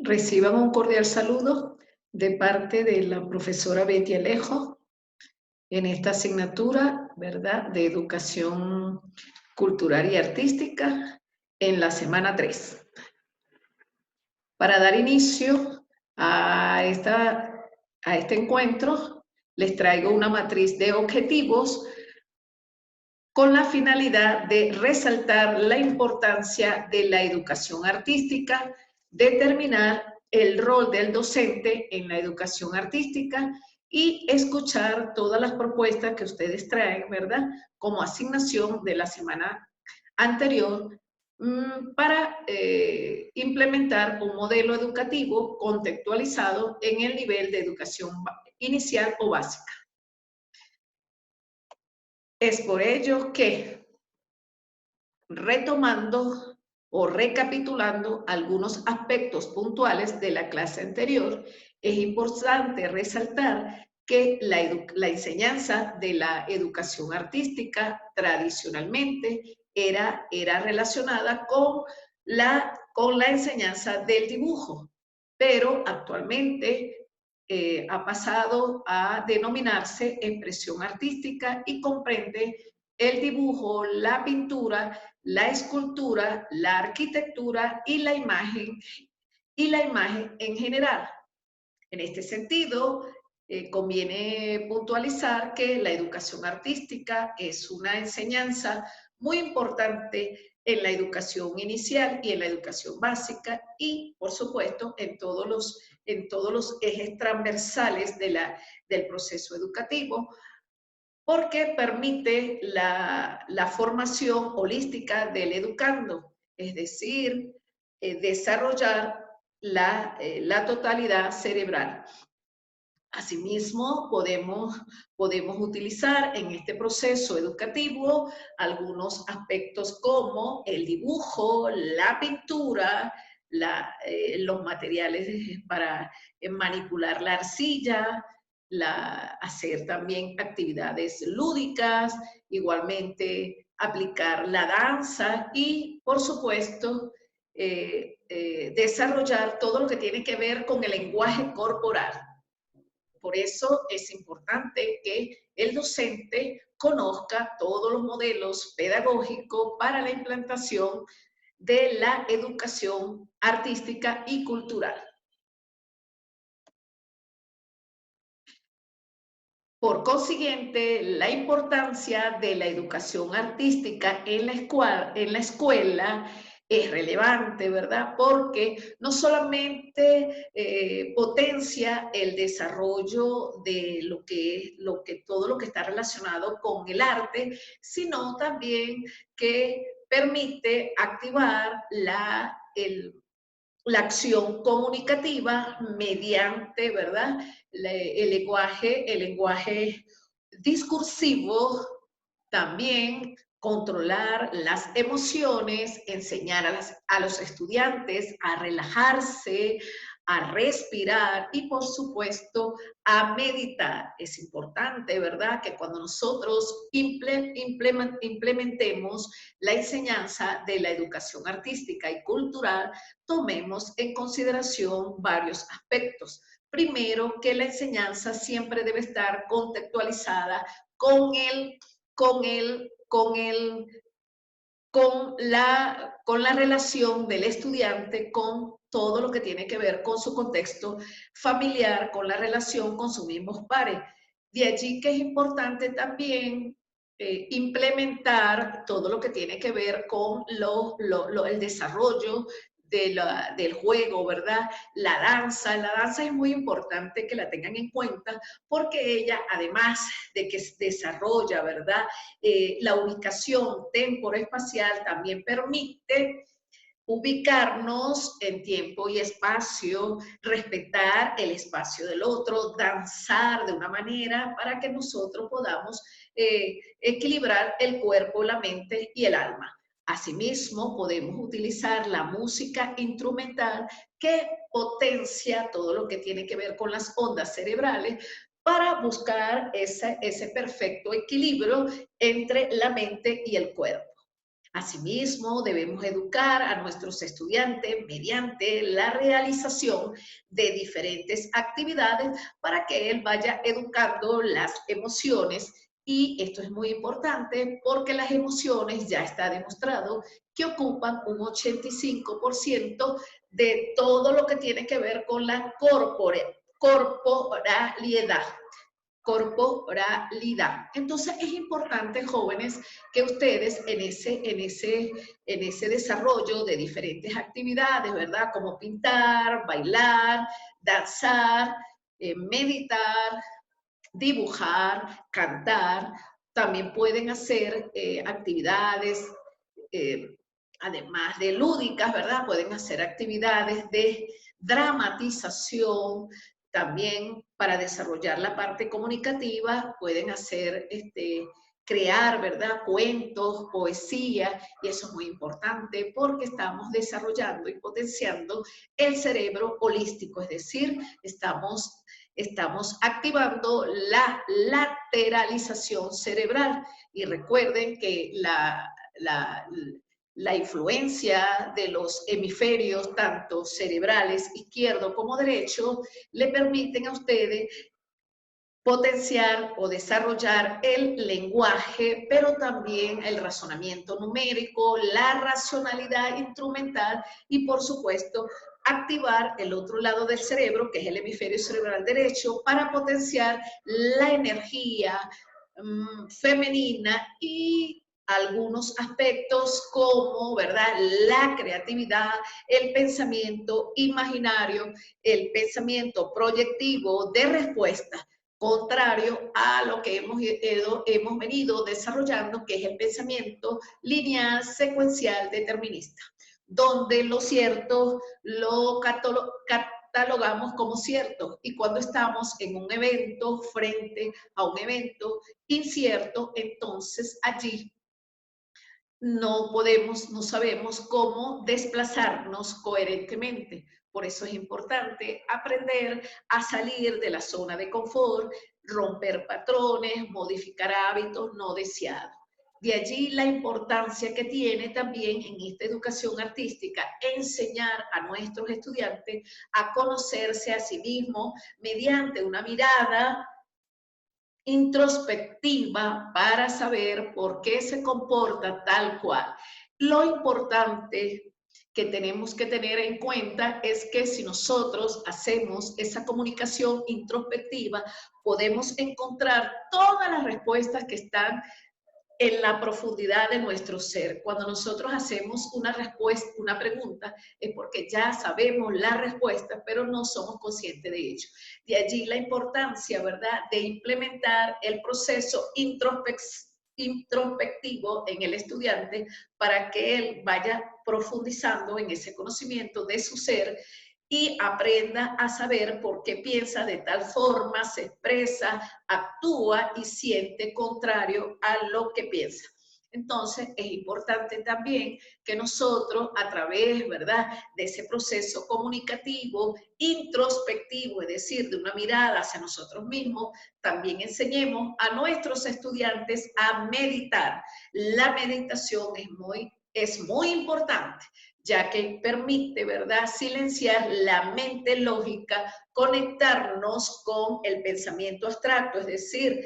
Reciban un cordial saludo de parte de la profesora Betty Alejo en esta asignatura, ¿verdad?, de Educación Cultural y Artística en la semana 3. Para dar inicio a este encuentro, les traigo una matriz de objetivos con la finalidad de resaltar la importancia de la educación artística, determinar el rol del docente en la educación artística y escuchar todas las propuestas que ustedes traen, ¿verdad?, como asignación de la semana anterior para implementar un modelo educativo contextualizado en el nivel de educación inicial o básica. Es por ello que, retomando o recapitulando algunos aspectos puntuales de la clase anterior, es importante resaltar que la enseñanza de la educación artística tradicionalmente era relacionada con la enseñanza del dibujo, pero actualmente ha pasado a denominarse expresión artística y comprende el dibujo, la pintura, la escultura, la arquitectura y la imagen en general. En este sentido, conviene puntualizar que la educación artística es una enseñanza muy importante en la educación inicial y en la educación básica y, por supuesto, en todos los ejes transversales del proceso educativo, porque permite la formación holística del educando, es decir, desarrollar la totalidad cerebral. Asimismo, podemos utilizar en este proceso educativo algunos aspectos como el dibujo, la pintura, los materiales para manipular la arcilla, hacer también actividades lúdicas, igualmente aplicar la danza y, por supuesto, desarrollar todo lo que tiene que ver con el lenguaje corporal. Por eso es importante que el docente conozca todos los modelos pedagógicos para la implantación de la educación artística y cultural. Por consiguiente, la importancia de la educación artística en la escuela es relevante, ¿verdad? Porque no solamente potencia el desarrollo de todo lo que está relacionado con el arte, sino también que permite activar la acción comunicativa mediante, ¿verdad?, el lenguaje discursivo, también controlar las emociones, enseñar a los estudiantes a relajarse, a respirar y, por supuesto, a meditar. Es importante, ¿verdad?, que cuando nosotros implementemos la enseñanza de la educación artística y cultural, tomemos en consideración varios aspectos. Primero, que la enseñanza siempre debe estar contextualizada con la relación del estudiante con todo lo que tiene que ver con su contexto familiar, con la relación con sus mismos pares. De allí que es importante también implementar todo lo que tiene que ver con el desarrollo del juego, ¿verdad? La danza es muy importante que la tengan en cuenta porque ella, además de que desarrolla, ¿verdad?, la ubicación temporoespacial, también permite ubicarnos en tiempo y espacio, respetar el espacio del otro, danzar de una manera para que nosotros podamos equilibrar el cuerpo, la mente y el alma. Asimismo, podemos utilizar la música instrumental que potencia todo lo que tiene que ver con las ondas cerebrales para buscar ese perfecto equilibrio entre la mente y el cuerpo. Asimismo, debemos educar a nuestros estudiantes mediante la realización de diferentes actividades para que él vaya educando las emociones. Y esto es muy importante porque las emociones ya está demostrado que ocupan un 85% de todo lo que tiene que ver con la corporalidad. Entonces es importante, jóvenes, que ustedes en ese desarrollo de diferentes actividades, ¿verdad? Como pintar, bailar, danzar, meditar, dibujar, cantar, también pueden hacer actividades, eh, además de lúdicas, ¿verdad? Pueden hacer actividades de dramatización, también para desarrollar la parte comunicativa, pueden hacer, crear, ¿verdad? Cuentos, poesía, y eso es muy importante porque estamos desarrollando y potenciando el cerebro holístico, es decir, estamos activando la lateralización cerebral. Y recuerden que la influencia de los hemisferios, tanto cerebrales, izquierdo como derecho, le permiten a ustedes potenciar o desarrollar el lenguaje, pero también el razonamiento numérico, la racionalidad instrumental y, por supuesto, activar el otro lado del cerebro, que es el hemisferio cerebral derecho, para potenciar la energía femenina y algunos aspectos como, ¿verdad?, la creatividad, el pensamiento imaginario, el pensamiento proyectivo de respuesta, contrario a lo que hemos venido desarrollando, que es el pensamiento lineal, secuencial, determinista, donde lo cierto lo catalogamos como cierto, y cuando estamos en un evento, frente a un evento incierto, entonces allí no sabemos cómo desplazarnos coherentemente. Por eso es importante aprender a salir de la zona de confort, romper patrones, modificar hábitos no deseados. De allí la importancia que tiene también en esta educación artística enseñar a nuestros estudiantes a conocerse a sí mismos mediante una mirada introspectiva para saber por qué se comporta tal cual. Lo importante que tenemos que tener en cuenta es que si nosotros hacemos esa comunicación introspectiva, podemos encontrar todas las respuestas que están en la profundidad de nuestro ser. Cuando nosotros hacemos una respuesta, una pregunta, es porque ya sabemos la respuesta, pero no somos conscientes de ello. De allí la importancia, ¿verdad?, de implementar el proceso introspectivo en el estudiante para que él vaya profundizando en ese conocimiento de su ser y aprenda a saber por qué piensa de tal forma, se expresa, actúa y siente contrario a lo que piensa. Entonces, es importante también que nosotros, a través, ¿verdad?, de ese proceso comunicativo, introspectivo, es decir, de una mirada hacia nosotros mismos, también enseñemos a nuestros estudiantes a meditar. La meditación es muy importante, ya que permite, ¿verdad?, silenciar la mente lógica, conectarnos con el pensamiento abstracto, es decir,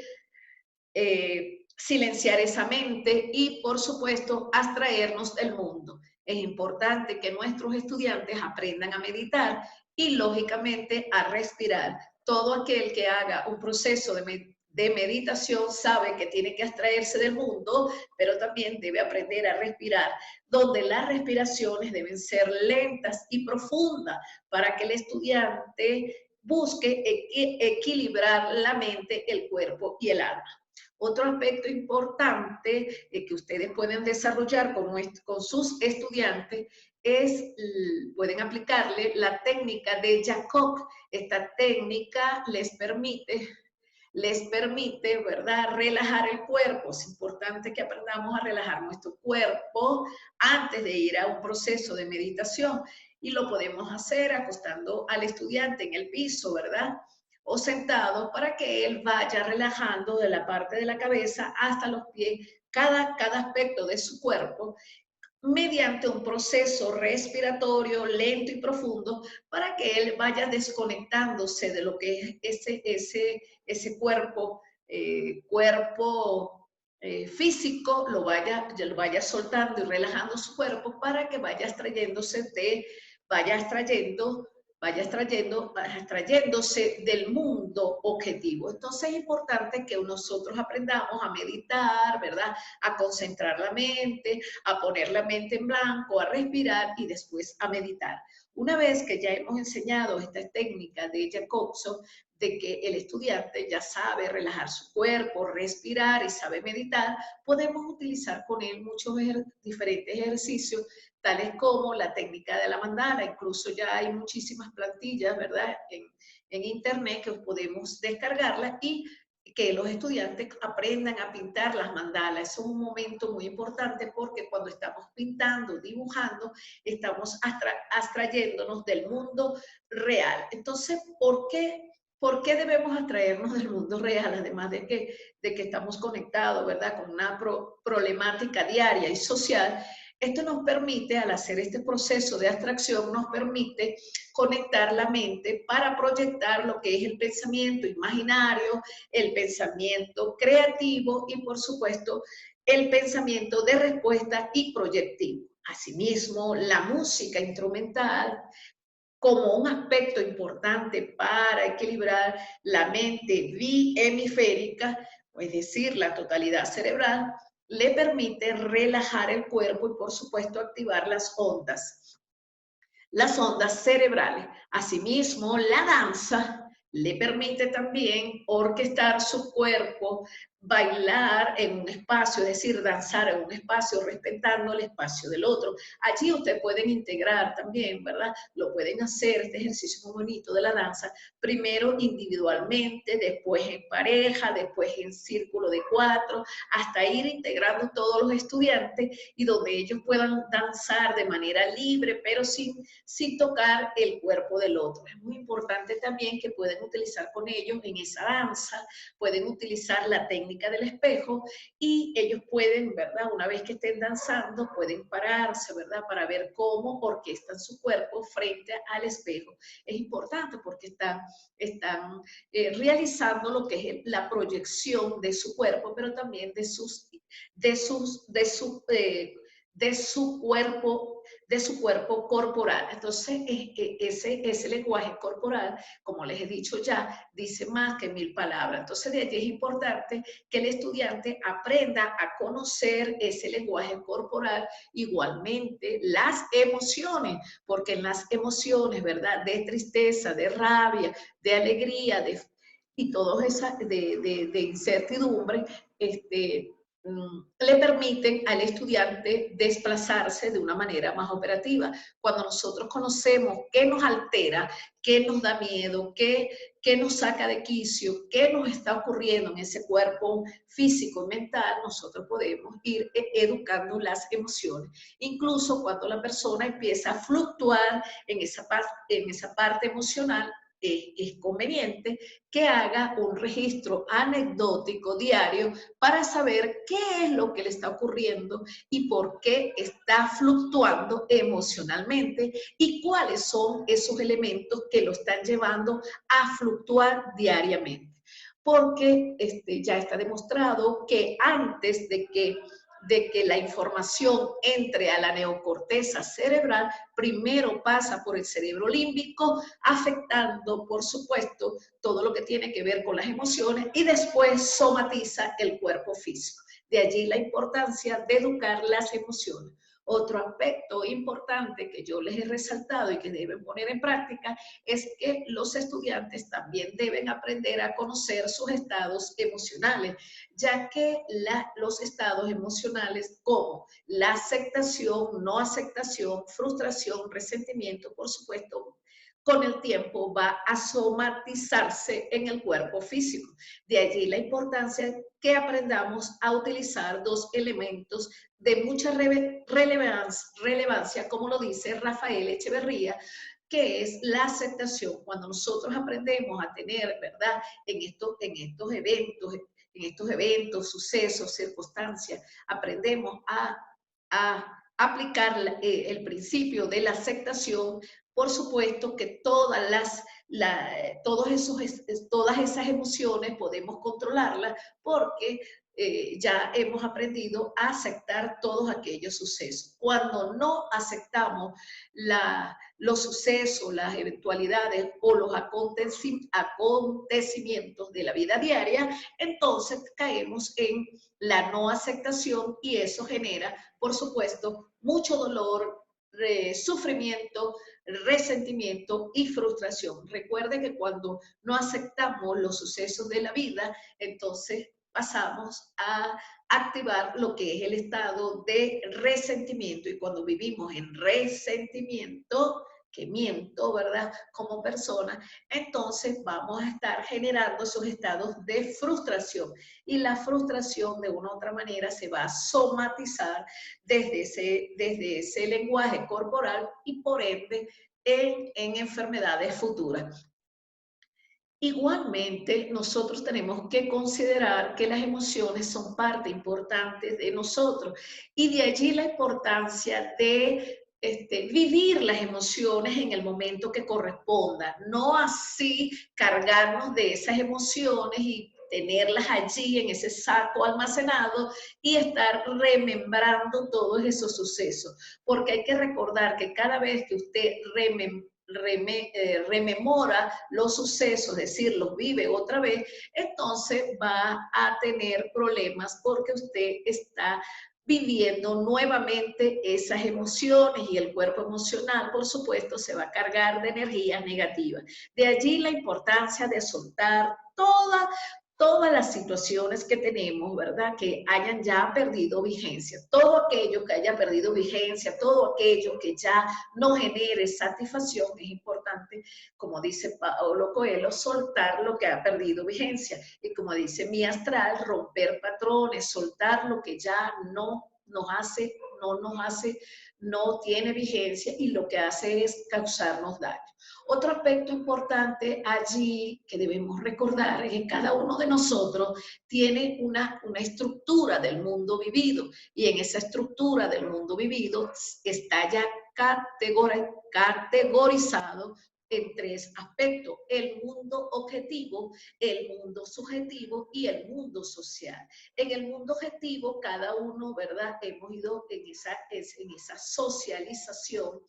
silenciar esa mente y, por supuesto, abstraernos del mundo. Es importante que nuestros estudiantes aprendan a meditar y, lógicamente, a respirar. Todo aquel que haga un proceso de meditación sabe que tiene que abstraerse del mundo, pero también debe aprender a respirar, donde las respiraciones deben ser lentas y profundas para que el estudiante busque equilibrar la mente, el cuerpo y el alma. Otro aspecto importante que ustedes pueden desarrollar con sus estudiantes es, pueden aplicarle la técnica de Jacob. Esta técnica les permite, ¿verdad?, relajar el cuerpo. Es importante que aprendamos a relajar nuestro cuerpo antes de ir a un proceso de meditación. Y lo podemos hacer acostando al estudiante en el piso, ¿verdad?, o sentado para que él vaya relajando de la parte de la cabeza hasta los pies, cada aspecto de su cuerpo mediante un proceso respiratorio lento y profundo para que él vaya desconectándose de lo que es ese cuerpo físico, lo vaya soltando y relajando su cuerpo para que vaya vaya extrayéndose del mundo objetivo. Entonces es importante que nosotros aprendamos a meditar, ¿verdad? A concentrar la mente, a poner la mente en blanco, a respirar y después a meditar. Una vez que ya hemos enseñado esta técnica de Jacobson, de que el estudiante ya sabe relajar su cuerpo, respirar y sabe meditar, podemos utilizar con él muchos diferentes ejercicios, tales como la técnica de la mandala. Incluso ya hay muchísimas plantillas, ¿verdad? En internet que podemos descargarlas y que los estudiantes aprendan a pintar las mandalas. Eso es un momento muy importante porque cuando estamos pintando, dibujando, estamos abstrayéndonos del mundo real. Entonces, ¿por qué debemos abstraernos del mundo real? Además de que estamos conectados, ¿verdad? Con una problemática diaria y social. Esto nos permite, al hacer este proceso de abstracción, nos permite conectar la mente para proyectar lo que es el pensamiento imaginario, el pensamiento creativo y, por supuesto, el pensamiento de respuesta y proyectivo. Asimismo, la música instrumental como un aspecto importante para equilibrar la mente bihemisférica, es decir, la totalidad cerebral, le permite relajar el cuerpo y, por supuesto, activar las ondas cerebrales. Asimismo, la danza le permite también orquestar su cuerpo, bailar en un espacio, es decir, danzar en un espacio respetando el espacio del otro. Allí ustedes pueden integrar también, ¿verdad? Lo pueden hacer, este ejercicio muy bonito de la danza, primero individualmente, después en pareja, después en círculo de 4, hasta ir integrando todos los estudiantes y donde ellos puedan danzar de manera libre, pero sin tocar el cuerpo del otro. Es muy importante también que pueden utilizar con ellos en esa danza, pueden utilizar la técnica del espejo y ellos pueden, ¿verdad? Una vez que estén danzando, pueden pararse, ¿verdad? Para ver cómo orquestan su cuerpo frente al espejo. Es importante porque están realizando lo que es la proyección de su cuerpo, pero también de su cuerpo corporal. Entonces, ese lenguaje corporal, como les he dicho ya, dice más que 1000 palabras. Entonces, de allí es importante que el estudiante aprenda a conocer ese lenguaje corporal, igualmente las emociones, porque en las emociones, ¿verdad? De tristeza, de rabia, de alegría, y todas esas de incertidumbre, le permiten al estudiante desplazarse de una manera más operativa. Cuando nosotros conocemos qué nos altera, qué nos da miedo, qué nos saca de quicio, qué nos está ocurriendo en ese cuerpo físico y mental, nosotros podemos ir educando las emociones. Incluso cuando la persona empieza a fluctuar en esa parte emocional, es conveniente que haga un registro anecdótico diario para saber qué es lo que le está ocurriendo y por qué está fluctuando emocionalmente y cuáles son esos elementos que lo están llevando a fluctuar diariamente. Porque ya está demostrado que antes de que la información entre a la neocorteza cerebral, primero pasa por el cerebro límbico, afectando, por supuesto, todo lo que tiene que ver con las emociones y después somatiza el cuerpo físico. De allí la importancia de educar las emociones. Otro aspecto importante que yo les he resaltado y que deben poner en práctica es que los estudiantes también deben aprender a conocer sus estados emocionales, ya que los estados emocionales como la aceptación, no aceptación, frustración, resentimiento, por supuesto, con el tiempo va a somatizarse en el cuerpo físico. De allí la importancia que aprendamos a utilizar dos elementos de mucha relevancia, como lo dice Rafael Echeverría, que es la aceptación. Cuando nosotros aprendemos a tener, ¿verdad? En estos eventos, sucesos, circunstancias, aprendemos a aplicar el principio de la aceptación. Por supuesto que todas esas emociones podemos controlarlas porque ya hemos aprendido a aceptar todos aquellos sucesos. Cuando no aceptamos los sucesos, las eventualidades o los acontecimientos de la vida diaria, entonces caemos en la no aceptación y eso genera, por supuesto, mucho dolor, sufrimiento, resentimiento y frustración. Recuerde que cuando no aceptamos los sucesos de la vida, entonces pasamos a activar lo que es el estado de resentimiento. Y cuando vivimos en resentimiento, que miento, ¿verdad? Como persona, entonces vamos a estar generando esos estados de frustración. Y la frustración, de una u otra manera, se va a somatizar desde ese lenguaje corporal y por ende en enfermedades futuras. Igualmente, nosotros tenemos que considerar que las emociones son parte importante de nosotros y de allí la importancia de vivir las emociones en el momento que corresponda, no así cargarnos de esas emociones y tenerlas allí en ese saco almacenado y estar remembrando todos esos sucesos, porque hay que recordar que cada vez que usted rememora los sucesos, es decir, los vive otra vez, entonces va a tener problemas porque usted está viviendo nuevamente esas emociones y el cuerpo emocional, por supuesto, se va a cargar de energía negativa. De allí la importancia de soltar todas las situaciones que tenemos, ¿verdad? Que hayan ya perdido vigencia. Todo aquello que haya perdido vigencia, todo aquello que ya no genere satisfacción, es importante, como dice Paulo Coelho, soltar lo que ha perdido vigencia. Y como dice mi astral, romper patrones, soltar lo que ya no tiene vigencia y lo que hace es causarnos daño. Otro aspecto importante allí que debemos recordar es que cada uno de nosotros tiene una estructura del mundo vivido y en esa estructura del mundo vivido está ya categorizado en tres aspectos: el mundo objetivo, el mundo subjetivo y el mundo social. En el mundo objetivo, cada uno, ¿verdad? Hemos ido en esa socialización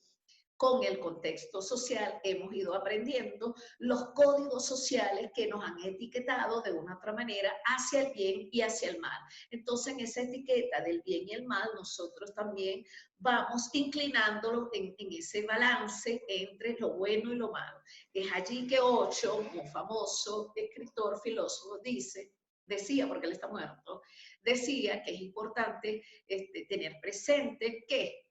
con el contexto social, hemos ido aprendiendo los códigos sociales que nos han etiquetado de una u otra manera hacia el bien y hacia el mal. Entonces, en esa etiqueta del bien y el mal, nosotros también vamos inclinándolo en ese balance entre lo bueno y lo malo. Es allí que Osho, un famoso escritor, filósofo, decía, porque él está muerto, decía que es importante tener presente que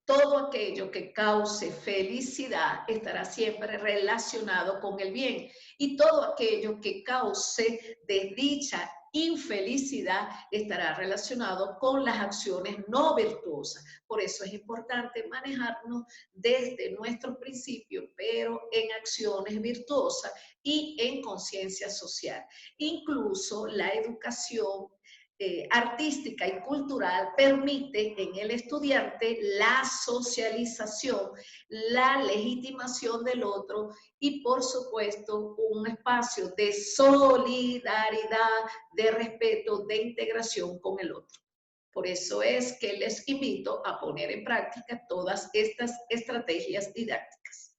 todo aquello que cause felicidad estará siempre relacionado con el bien y todo aquello que cause desdicha, infelicidad estará relacionado con las acciones no virtuosas. Por eso es importante manejarnos desde nuestros principios, pero en acciones virtuosas y en conciencia social. Incluso la educación artística y cultural permite en el estudiante la socialización, la legitimación del otro y, por supuesto, un espacio de solidaridad, de respeto, de integración con el otro. Por eso es que les invito a poner en práctica todas estas estrategias didácticas.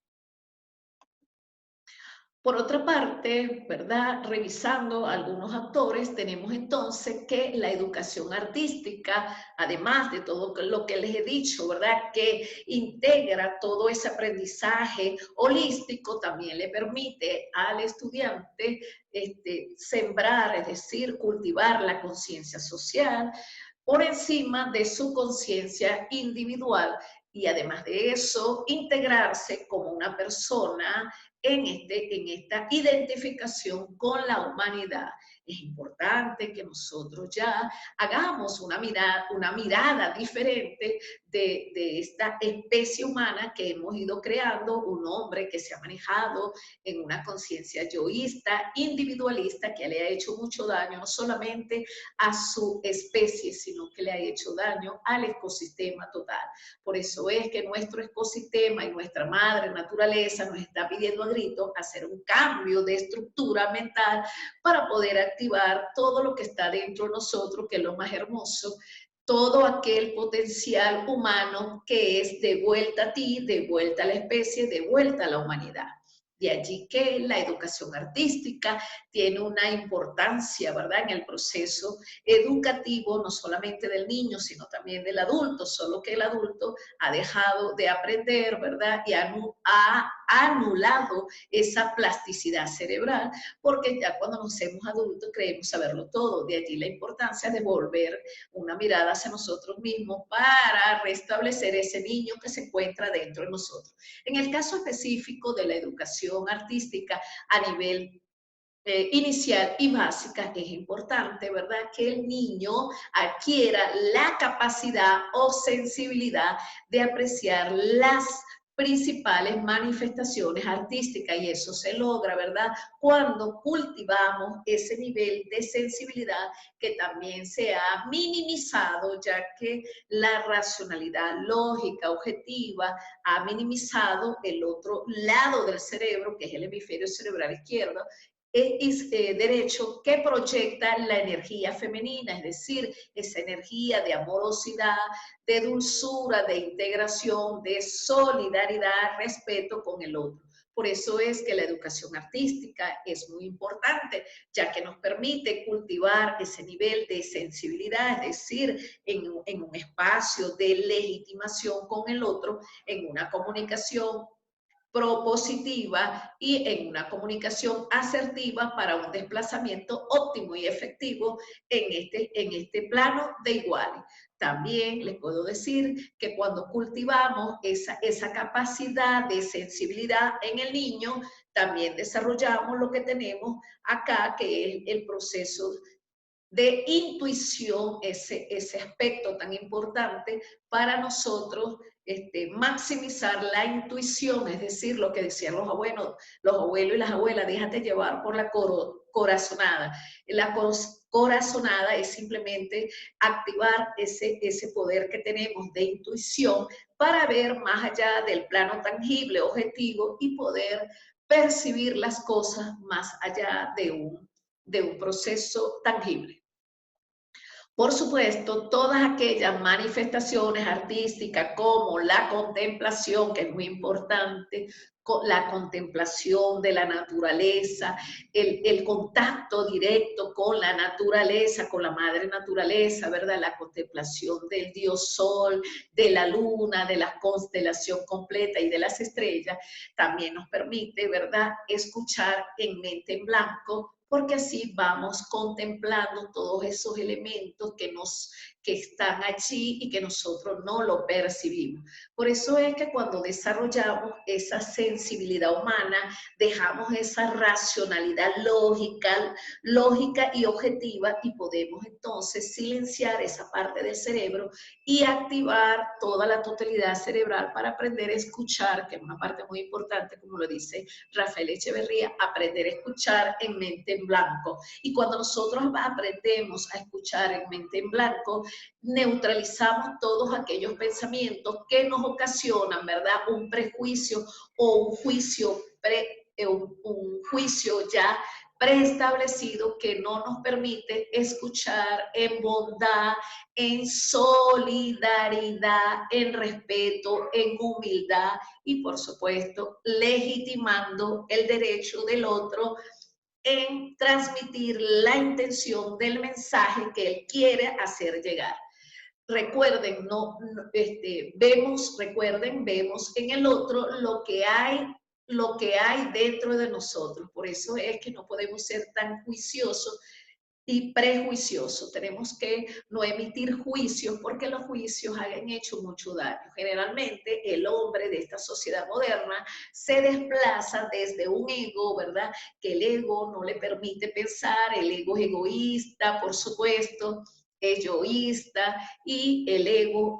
Por otra parte, ¿verdad? Revisando algunos autores, tenemos entonces que la educación artística, además de todo lo que les he dicho, ¿verdad? Que integra todo ese aprendizaje holístico, también le permite al estudiante sembrar, es decir, cultivar la conciencia social por encima de su conciencia individual y además de eso, integrarse como una persona en esta identificación con la humanidad. Es importante que nosotros ya hagamos una mirada diferente de esta especie humana que hemos ido creando, un hombre que se ha manejado en una conciencia yoísta, individualista, que le ha hecho mucho daño no solamente a su especie, sino que le ha hecho daño al ecosistema total. Por eso es que nuestro ecosistema y nuestra madre naturaleza nos está pidiendo a gritos hacer un cambio de estructura mental para poder activar todo lo que está dentro de nosotros, que es lo más hermoso, todo aquel potencial humano que es de vuelta a ti, de vuelta a la especie, de vuelta a la humanidad. De allí que la educación artística tiene una importancia, ¿verdad?, en el proceso educativo, no solamente del niño, sino también del adulto, solo que el adulto ha dejado de aprender, ¿verdad?, y ha anulado esa plasticidad cerebral, porque ya cuando nos hacemos adultos creemos saberlo todo. De allí la importancia de volver una mirada hacia nosotros mismos para restablecer ese niño que se encuentra dentro de nosotros. En el caso específico de la educación artística a nivel inicial y básica, es importante, ¿verdad?, que el niño adquiera la capacidad o sensibilidad de apreciar las principales manifestaciones artísticas, y eso se logra, ¿verdad?, cuando cultivamos ese nivel de sensibilidad que también se ha minimizado, ya que la racionalidad lógica, objetiva, ha minimizado el otro lado del cerebro, que es el hemisferio cerebral izquierdo, derecho, que proyecta la energía femenina, es decir, esa energía de amorosidad, de dulzura, de integración, de solidaridad, respeto con el otro. Por eso es que la educación artística es muy importante, ya que nos permite cultivar ese nivel de sensibilidad, es decir, en un espacio de legitimación con el otro, en una comunicación propositiva y en una comunicación asertiva para un desplazamiento óptimo y efectivo en este plano de iguales. También les puedo decir que cuando cultivamos esa capacidad de sensibilidad en el niño, también desarrollamos lo que tenemos acá, que es el proceso de intuición, ese aspecto tan importante para nosotros, maximizar la intuición, es decir, lo que decían los abuelos y las abuelas, déjate llevar por la corazonada. La corazonada es simplemente activar ese poder que tenemos de intuición para ver más allá del plano tangible, objetivo, y poder percibir las cosas más allá de un proceso tangible. Por supuesto, todas aquellas manifestaciones artísticas como la contemplación, que es muy importante, la contemplación de la naturaleza, el contacto directo con la naturaleza, con la madre naturaleza, ¿verdad? La contemplación del dios sol, de la luna, de la constelación completa y de las estrellas, también nos permite, ¿verdad?, escuchar en mente en blanco, porque así vamos contemplando todos esos elementos que están allí y que nosotros no lo percibimos. Por eso es que cuando desarrollamos esa sensibilidad humana, dejamos esa racionalidad lógica y objetiva, y podemos entonces silenciar esa parte del cerebro y activar toda la totalidad cerebral para aprender a escuchar, que es una parte muy importante, como lo dice Rafael Echeverría, aprender a escuchar en mente en blanco. Y cuando nosotros aprendemos a escuchar en mente en blanco, neutralizamos todos aquellos pensamientos que nos ocasionan, ¿verdad?, un prejuicio o un juicio, un juicio ya preestablecido que no nos permite escuchar en bondad, en solidaridad, en respeto, en humildad y, por supuesto, legitimando el derecho del otro en transmitir la intención del mensaje que él quiere hacer llegar. Recuerden, vemos en el otro lo que hay dentro de nosotros. Por eso es que no podemos ser tan juiciosos y prejuicioso. Tenemos que no emitir juicios porque los juicios han hecho mucho daño. Generalmente el hombre de esta sociedad moderna se desplaza desde un ego, ¿verdad? Que el ego no le permite pensar, el ego es egoísta, por supuesto, egoísta, y el ego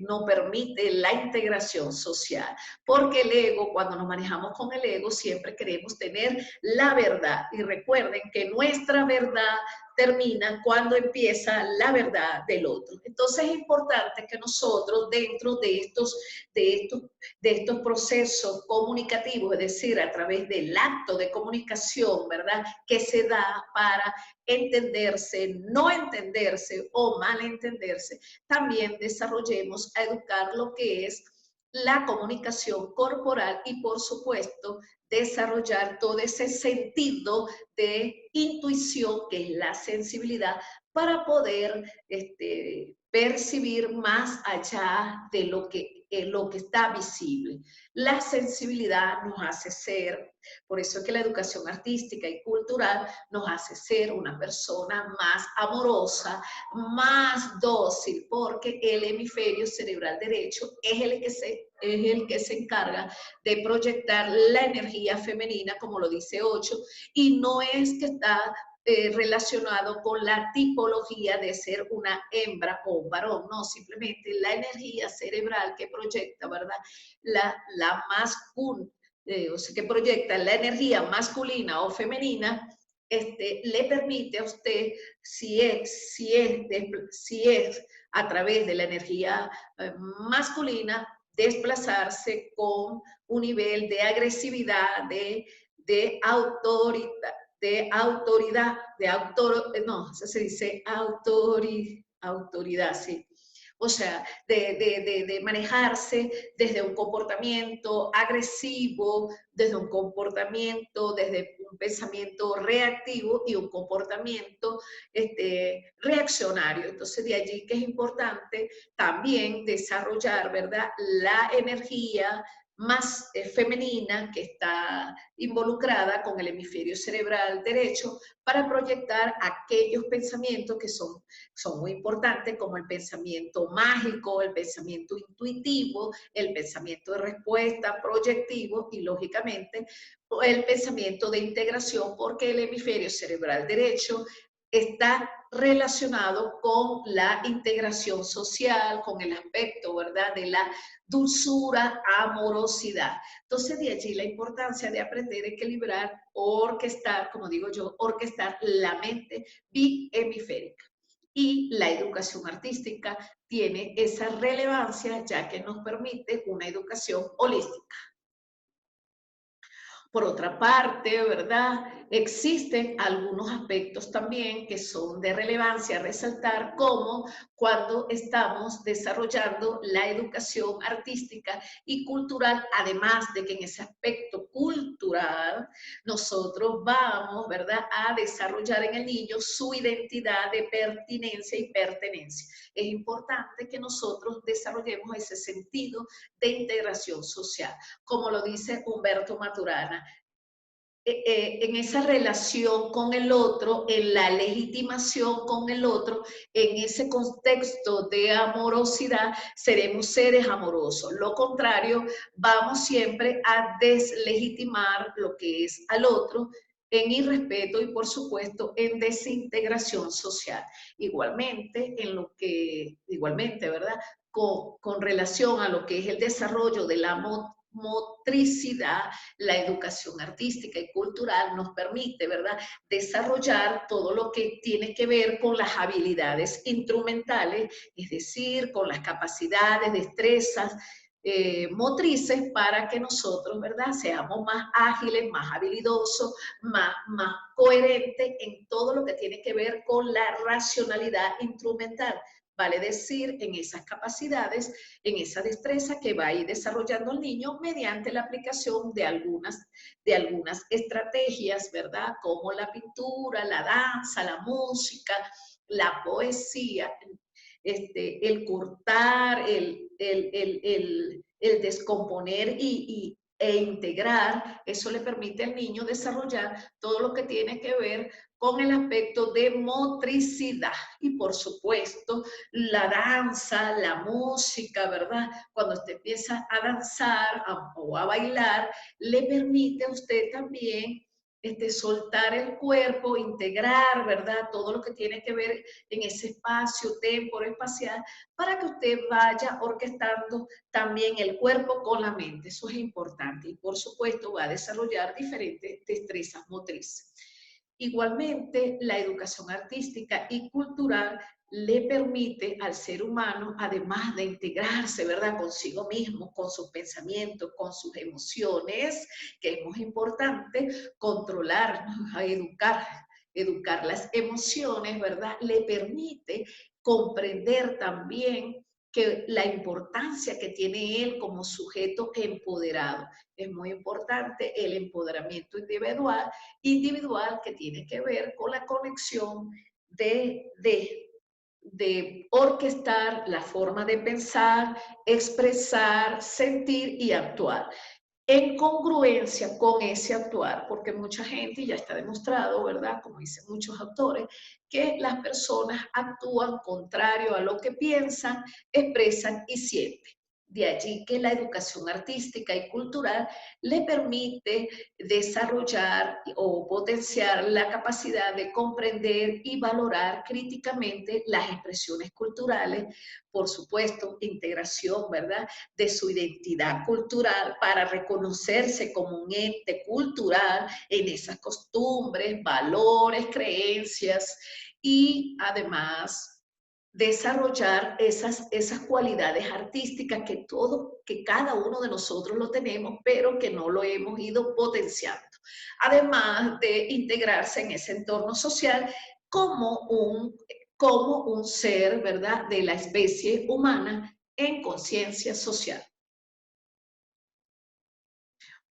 no permite la integración social, porque el ego, cuando nos manejamos con el ego, siempre queremos tener la verdad. Y recuerden que nuestra verdad termina cuando empieza la verdad del otro. Entonces es importante que nosotros dentro de estos, de estos procesos comunicativos, es decir, a través del acto de comunicación, ¿verdad? Que se da para entenderse, no entenderse o malentenderse, también desarrollemos a educar lo que es la comunicación corporal y, por supuesto, desarrollar todo ese sentido de intuición que es la sensibilidad para poder percibir más allá de lo que está visible. La sensibilidad nos hace ser, por eso es que la educación artística y cultural nos hace ser una persona más amorosa, más dócil, porque el hemisferio cerebral derecho es el que se encarga de proyectar la energía femenina, como lo dice 8, y no es que está relacionado con la tipología de ser una hembra o un varón, no, simplemente la energía cerebral que proyecta, ¿verdad? La masculina, o sea, que proyecta la energía masculina o femenina, le permite a usted, si es a través de la energía masculina, desplazarse con un nivel de agresividad, de autoridad, no, eso se dice autoridad, sí. O sea, de manejarse desde un comportamiento agresivo, desde un comportamiento, desde un pensamiento reactivo y un comportamiento reaccionario. Entonces, de allí que es importante también desarrollar, ¿verdad?, la energía más femenina que está involucrada con el hemisferio cerebral derecho para proyectar aquellos pensamientos que son muy importantes, como el pensamiento mágico, el pensamiento intuitivo, el pensamiento de respuesta proyectivo y, lógicamente, el pensamiento de integración, porque el hemisferio cerebral derecho está relacionado con la integración social, con el aspecto, ¿verdad?, de la dulzura, amorosidad. Entonces, de allí la importancia de aprender a equilibrar, orquestar, como digo yo, orquestar la mente bihemisférica. Y la educación artística tiene esa relevancia, ya que nos permite una educación holística. Por otra parte, ¿verdad? Existen algunos aspectos también que son de relevancia a resaltar, como cuando estamos desarrollando la educación artística y cultural, además de que en ese aspecto cultural nosotros vamos, ¿verdad?, a desarrollar en el niño su identidad de pertinencia y pertenencia. Es importante que nosotros desarrollemos ese sentido de integración social, como lo dice Humberto Maturana, en esa relación con el otro, en la legitimación con el otro, en ese contexto de amorosidad, seremos seres amorosos. Lo contrario, vamos siempre a deslegitimar lo que es al otro en irrespeto y, por supuesto, en desintegración social. Igualmente, ¿verdad? Con relación a lo que es el desarrollo de la motricidad, la educación artística y cultural nos permite, ¿verdad?, desarrollar todo lo que tiene que ver con las habilidades instrumentales, es decir, con las capacidades, destrezas, motrices, para que nosotros, ¿verdad?, seamos más ágiles, más habilidosos, más coherentes en todo lo que tiene que ver con la racionalidad instrumental. Vale decir, en esas capacidades, en esa destreza que va a ir desarrollando el niño mediante la aplicación de algunas estrategias, ¿verdad? Como la pintura, la danza, la música, la poesía, el cortar, el descomponer e integrar, eso le permite al niño desarrollar todo lo que tiene que ver con el aspecto de motricidad. Y por supuesto, la danza, la música, ¿verdad? Cuando usted empieza a danzar o a bailar, le permite a usted también soltar el cuerpo, integrar, ¿verdad? Todo lo que tiene que ver en ese espacio temporo-espacial para que usted vaya orquestando también el cuerpo con la mente. Eso es importante y por supuesto va a desarrollar diferentes destrezas motrices. Igualmente, la educación artística y cultural le permite al ser humano, además de integrarse, ¿verdad?, consigo mismo, con sus pensamientos, con sus emociones, que es muy importante, controlar, educar las emociones, ¿verdad?, le permite comprender también que la importancia que tiene él como sujeto empoderado. Es muy importante el empoderamiento individual que tiene que ver con la conexión de orquestar la forma de pensar, expresar, sentir y actuar en congruencia con ese actuar, porque mucha gente, y ya está demostrado, ¿verdad? Como dicen muchos autores, que las personas actúan contrario a lo que piensan, expresan y sienten. De allí que la educación artística y cultural le permite desarrollar o potenciar la capacidad de comprender y valorar críticamente las expresiones culturales, por supuesto, integración, ¿verdad?, de su identidad cultural para reconocerse como un ente cultural en esas costumbres, valores, creencias y además desarrollar esas cualidades artísticas que cada uno de nosotros lo tenemos, pero que no lo hemos ido potenciando. Además de integrarse en ese entorno social como como un ser, ¿verdad?, de la especie humana en conciencia social.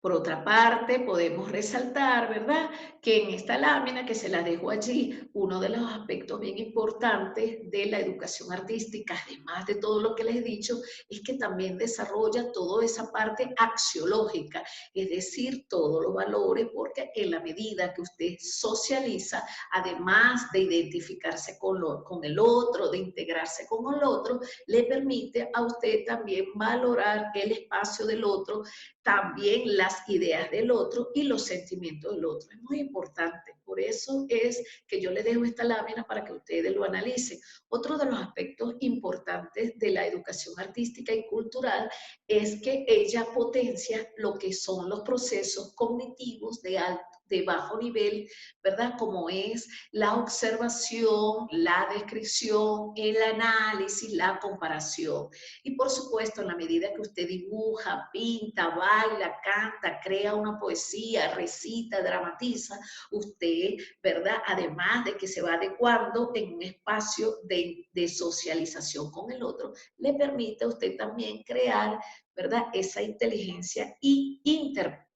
Por otra parte, podemos resaltar, ¿verdad?, que en esta lámina que se la dejo allí, uno de los aspectos bien importantes de la educación artística, además de todo lo que les he dicho, es que también desarrolla toda esa parte axiológica, es decir, todos los valores, porque en la medida que usted socializa, además de identificarse con el otro, de integrarse con el otro, le permite a usted también valorar el espacio del otro, también las ideas del otro y los sentimientos del otro. Es muy importante. Por eso es que yo les dejo esta lámina para que ustedes lo analicen. Otro de los aspectos importantes de la educación artística y cultural es que ella potencia lo que son los procesos cognitivos de bajo nivel, ¿verdad? Como es la observación, la descripción, el análisis, la comparación. Y por supuesto, en la medida que usted dibuja, pinta, baila, canta, crea una poesía, recita, dramatiza, usted, ¿verdad? Además de que se va adecuando en un espacio de socialización con el otro, le permite a usted también crear, ¿verdad?, esa inteligencia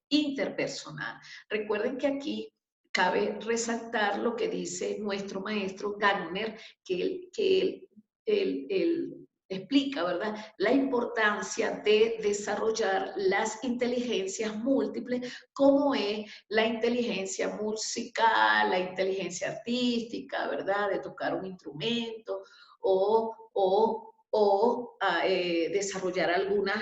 interpersonal. Recuerden que aquí cabe resaltar lo que dice nuestro maestro Gardner, él explica, ¿verdad?, la importancia de desarrollar las inteligencias múltiples, como es la inteligencia musical, la inteligencia artística, ¿verdad?, de tocar un instrumento o desarrollar algunos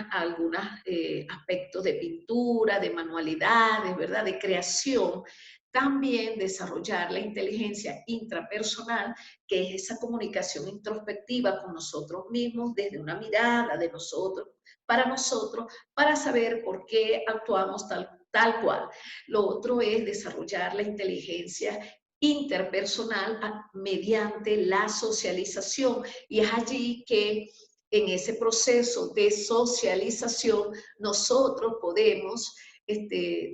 aspectos de pintura, de manualidades, ¿verdad?, de creación. También desarrollar la inteligencia intrapersonal, que es esa comunicación introspectiva con nosotros mismos desde una mirada de nosotros, para saber por qué actuamos tal cual. Lo otro es desarrollar la inteligencia interpersonal mediante la socialización. Y es allí que en ese proceso de socialización nosotros podemos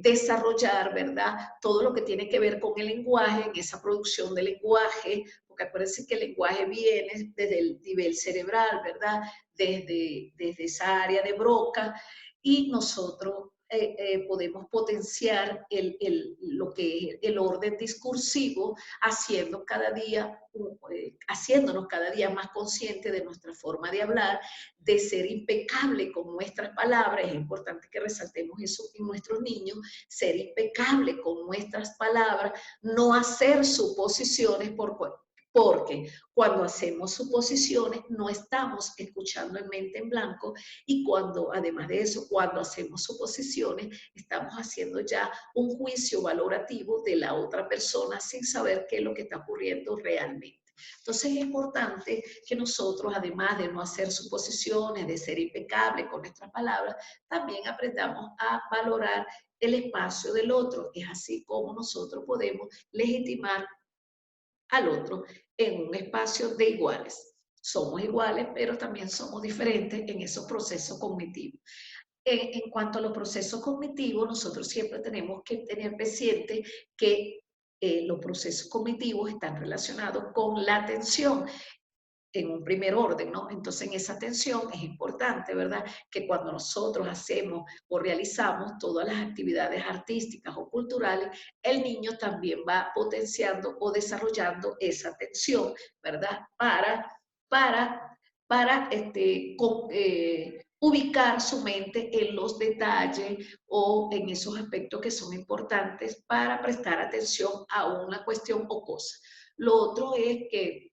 desarrollar, ¿verdad?, todo lo que tiene que ver con el lenguaje, en esa producción de lenguaje, porque acuérdense que el lenguaje viene desde el nivel cerebral, ¿verdad?, desde esa área de Broca, y nosotros podemos potenciar lo que es el orden discursivo, haciéndonos cada día más conscientes de nuestra forma de hablar, de ser impecable con nuestras palabras. Es importante que resaltemos eso en nuestros niños, ser impecable con nuestras palabras, no hacer suposiciones porque cuando hacemos suposiciones no estamos escuchando en mente en blanco, y además de eso, cuando hacemos suposiciones, estamos haciendo ya un juicio valorativo de la otra persona sin saber qué es lo que está ocurriendo realmente. Entonces es importante que nosotros, además de no hacer suposiciones, de ser impecables con nuestras palabras, también aprendamos a valorar el espacio del otro. Es así como nosotros podemos legitimar al otro en un espacio de iguales. Somos iguales, pero también somos diferentes en esos procesos cognitivos. En cuanto a los procesos cognitivos, nosotros siempre tenemos que tener presente que los procesos cognitivos están relacionados con la atención en un primer orden, ¿no? Entonces, en esa atención es importante, ¿verdad? Que cuando nosotros hacemos o realizamos todas las actividades artísticas o culturales, el niño también va potenciando o desarrollando esa atención, ¿verdad? Para ubicar su mente en los detalles o en esos aspectos que son importantes para prestar atención a una cuestión o cosa. Lo otro es que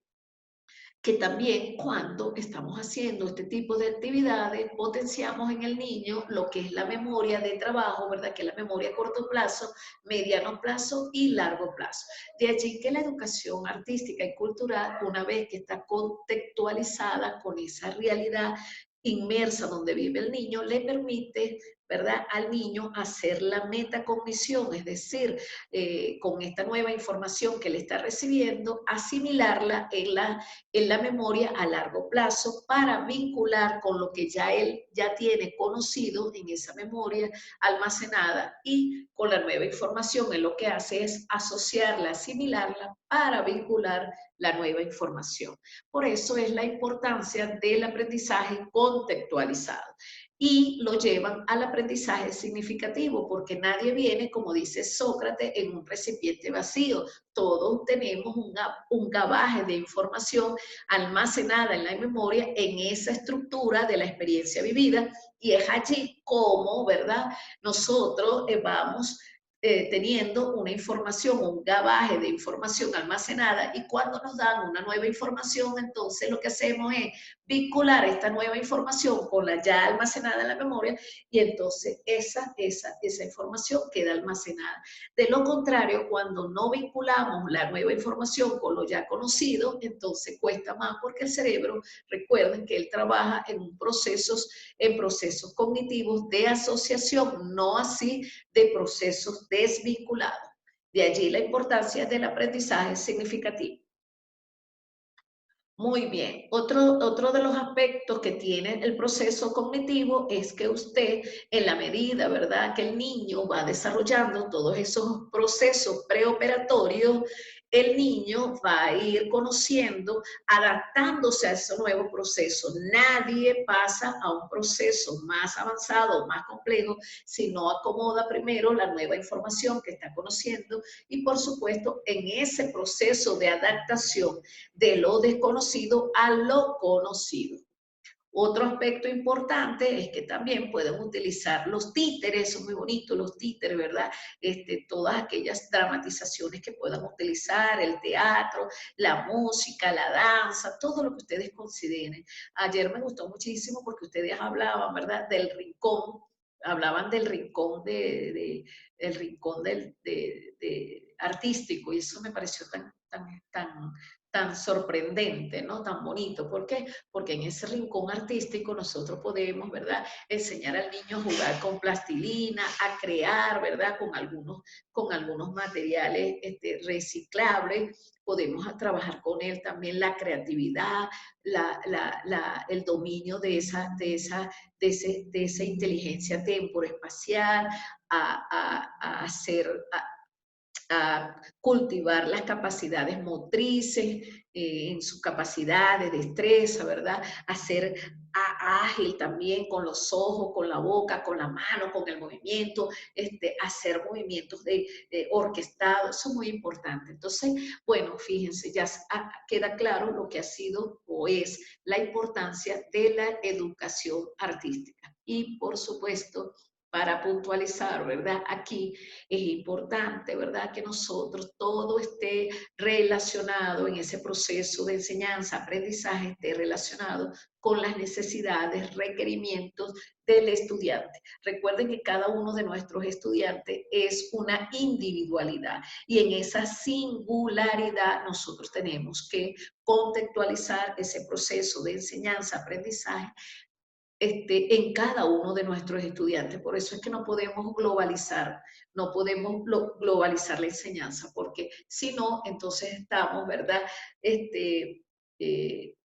también cuando estamos haciendo este tipo de actividades potenciamos en el niño lo que es la memoria de trabajo, ¿verdad? Que es la memoria a corto plazo, mediano plazo y largo plazo. De allí que la educación artística y cultural, una vez que está contextualizada con esa realidad inmersa donde vive el niño, le permite, ¿verdad?, al niño hacer la metacognición, es decir, con esta nueva información que le está recibiendo, asimilarla en la memoria a largo plazo para vincular con lo que ya él ya tiene conocido en esa memoria almacenada, y con la nueva información él lo que hace es asociarla, asimilarla para vincular la nueva información. Por eso es la importancia del aprendizaje contextualizado. Y lo llevan al aprendizaje significativo, porque nadie viene, como dice Sócrates, en un recipiente vacío. Todos tenemos un gabaje de información almacenada en la memoria, en esa estructura de la experiencia vivida, y es allí como, ¿verdad?, nosotros vamos teniendo una información, un gabaje de información almacenada, y cuando nos dan una nueva información, entonces lo que hacemos es vincular esta nueva información con la ya almacenada en la memoria, y entonces esa información queda almacenada. De lo contrario, cuando no vinculamos la nueva información con lo ya conocido, entonces cuesta más, porque el cerebro, recuerden que él trabaja en procesos cognitivos de asociación, no así de procesos desvinculados. De allí la importancia del aprendizaje significativo. Muy bien. Otro de los aspectos que tiene el proceso cognitivo es que usted, en la medida, ¿verdad?, que el niño va desarrollando todos esos procesos preoperatorios, el niño va a ir conociendo, adaptándose a ese nuevo proceso. Nadie pasa a un proceso más avanzado, más complejo, si no acomoda primero la nueva información que está conociendo, y por supuesto, en ese proceso de adaptación de lo desconocido a lo conocido. Otro aspecto importante es que también pueden utilizar los títeres, son muy bonitos los títeres, ¿verdad? Todas aquellas dramatizaciones que puedan utilizar, el teatro, la música, la danza, todo lo que ustedes consideren. Ayer me gustó muchísimo porque ustedes hablaban, ¿verdad?, del rincón, hablaban del rincón el rincón artístico, y eso me pareció tan sorprendente, ¿no? Tan bonito. ¿Por qué? Porque en ese rincón artístico nosotros podemos, ¿verdad?, enseñar al niño a jugar con plastilina, a crear, ¿verdad?, con algunos materiales reciclables. Podemos trabajar con él también la creatividad, el dominio de esa inteligencia temporoespacial, a hacer, a cultivar las capacidades motrices, en sus capacidades de destreza, ¿verdad? A ser ágil también con los ojos, con la boca, con la mano, con el movimiento, hacer movimientos de orquestados, eso es muy importante. Entonces, bueno, fíjense, ya queda claro lo que ha sido o es la importancia de la educación artística. Y por supuesto, para puntualizar, ¿verdad? Aquí es importante, ¿verdad? Que nosotros todo esté relacionado en ese proceso de enseñanza, aprendizaje, esté relacionado con las necesidades, requerimientos del estudiante. Recuerden que cada uno de nuestros estudiantes es una individualidad y en esa singularidad nosotros tenemos que contextualizar ese proceso de enseñanza, aprendizaje en cada uno de nuestros estudiantes. Por eso es que no podemos globalizar, no podemos globalizar la enseñanza, porque si no, entonces estamos, ¿verdad?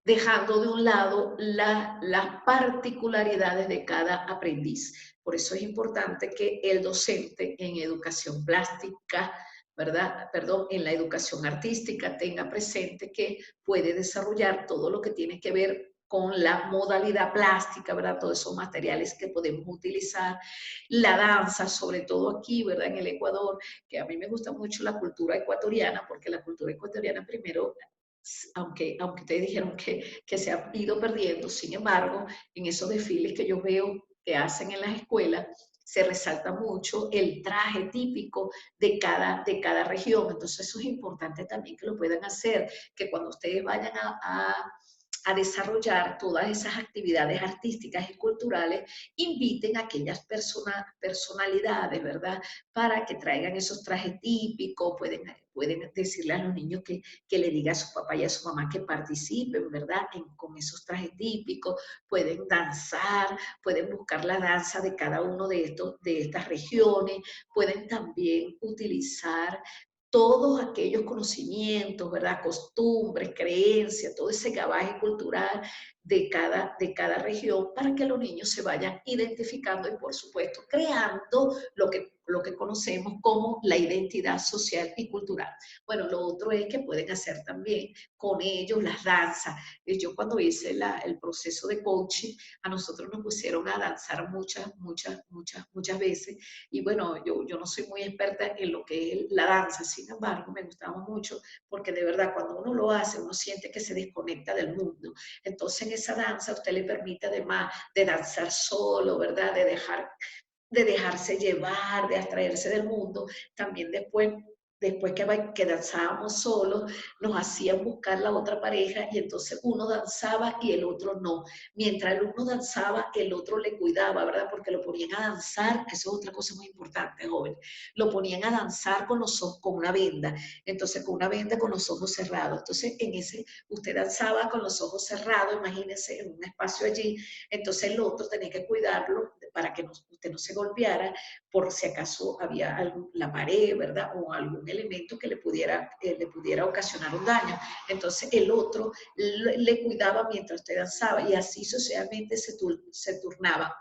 Dejando de un lado las particularidades de cada aprendiz. Por eso es importante que el docente en educación plástica, ¿verdad? Perdón, en la educación artística tenga presente que puede desarrollar todo lo que tiene que ver con la modalidad plástica, ¿verdad? Todos esos materiales que podemos utilizar. La danza, sobre todo aquí, ¿verdad? En el Ecuador, que a mí me gusta mucho la cultura ecuatoriana, porque la cultura ecuatoriana primero, aunque ustedes dijeron que se ha ido perdiendo, sin embargo, en esos desfiles que yo veo que hacen en las escuelas, se resalta mucho el traje típico de cada región. Entonces eso es importante también que lo puedan hacer, que cuando ustedes vayan a desarrollar todas esas actividades artísticas y culturales, inviten a aquellas personalidades, ¿verdad? Para que traigan esos trajes típicos, pueden decirle a los niños que le diga a su papá y a su mamá que participen, ¿verdad? Con esos trajes típicos, pueden danzar, pueden buscar la danza de cada uno de estas regiones, pueden también utilizar todos aquellos conocimientos, ¿verdad? Costumbres, creencias, todo ese gabaje cultural de cada región para que los niños se vayan identificando y, por supuesto, creando lo que conocemos como la identidad social y cultural. Bueno, lo otro es que pueden hacer también con ellos las danzas. Yo cuando hice el proceso de coaching, a nosotros nos pusieron a danzar muchas veces y bueno, yo no soy muy experta en lo que es la danza, sin embargo, me gustaba mucho porque de verdad cuando uno lo hace, uno siente que se desconecta del mundo. Entonces en esa danza usted le permite además de danzar solo, ¿verdad? De dejarse llevar, de abstraerse del mundo, también después que danzábamos solos, nos hacían buscar la otra pareja y entonces uno danzaba y el otro no. Mientras el uno danzaba, el otro le cuidaba, ¿verdad? Porque lo ponían a danzar, eso es otra cosa muy importante, joven. Lo ponían a danzar con los ojos, con una venda. Entonces, con una venda con los ojos cerrados. Entonces, en ese, usted danzaba con los ojos cerrados, imagínense, en un espacio allí. Entonces, el otro tenía que cuidarlo para que usted no se golpeara por si acaso había la pared, ¿verdad? O algún elemento que le pudiera ocasionar un daño. Entonces el otro le cuidaba mientras usted danzaba y así socialmente se turnaba.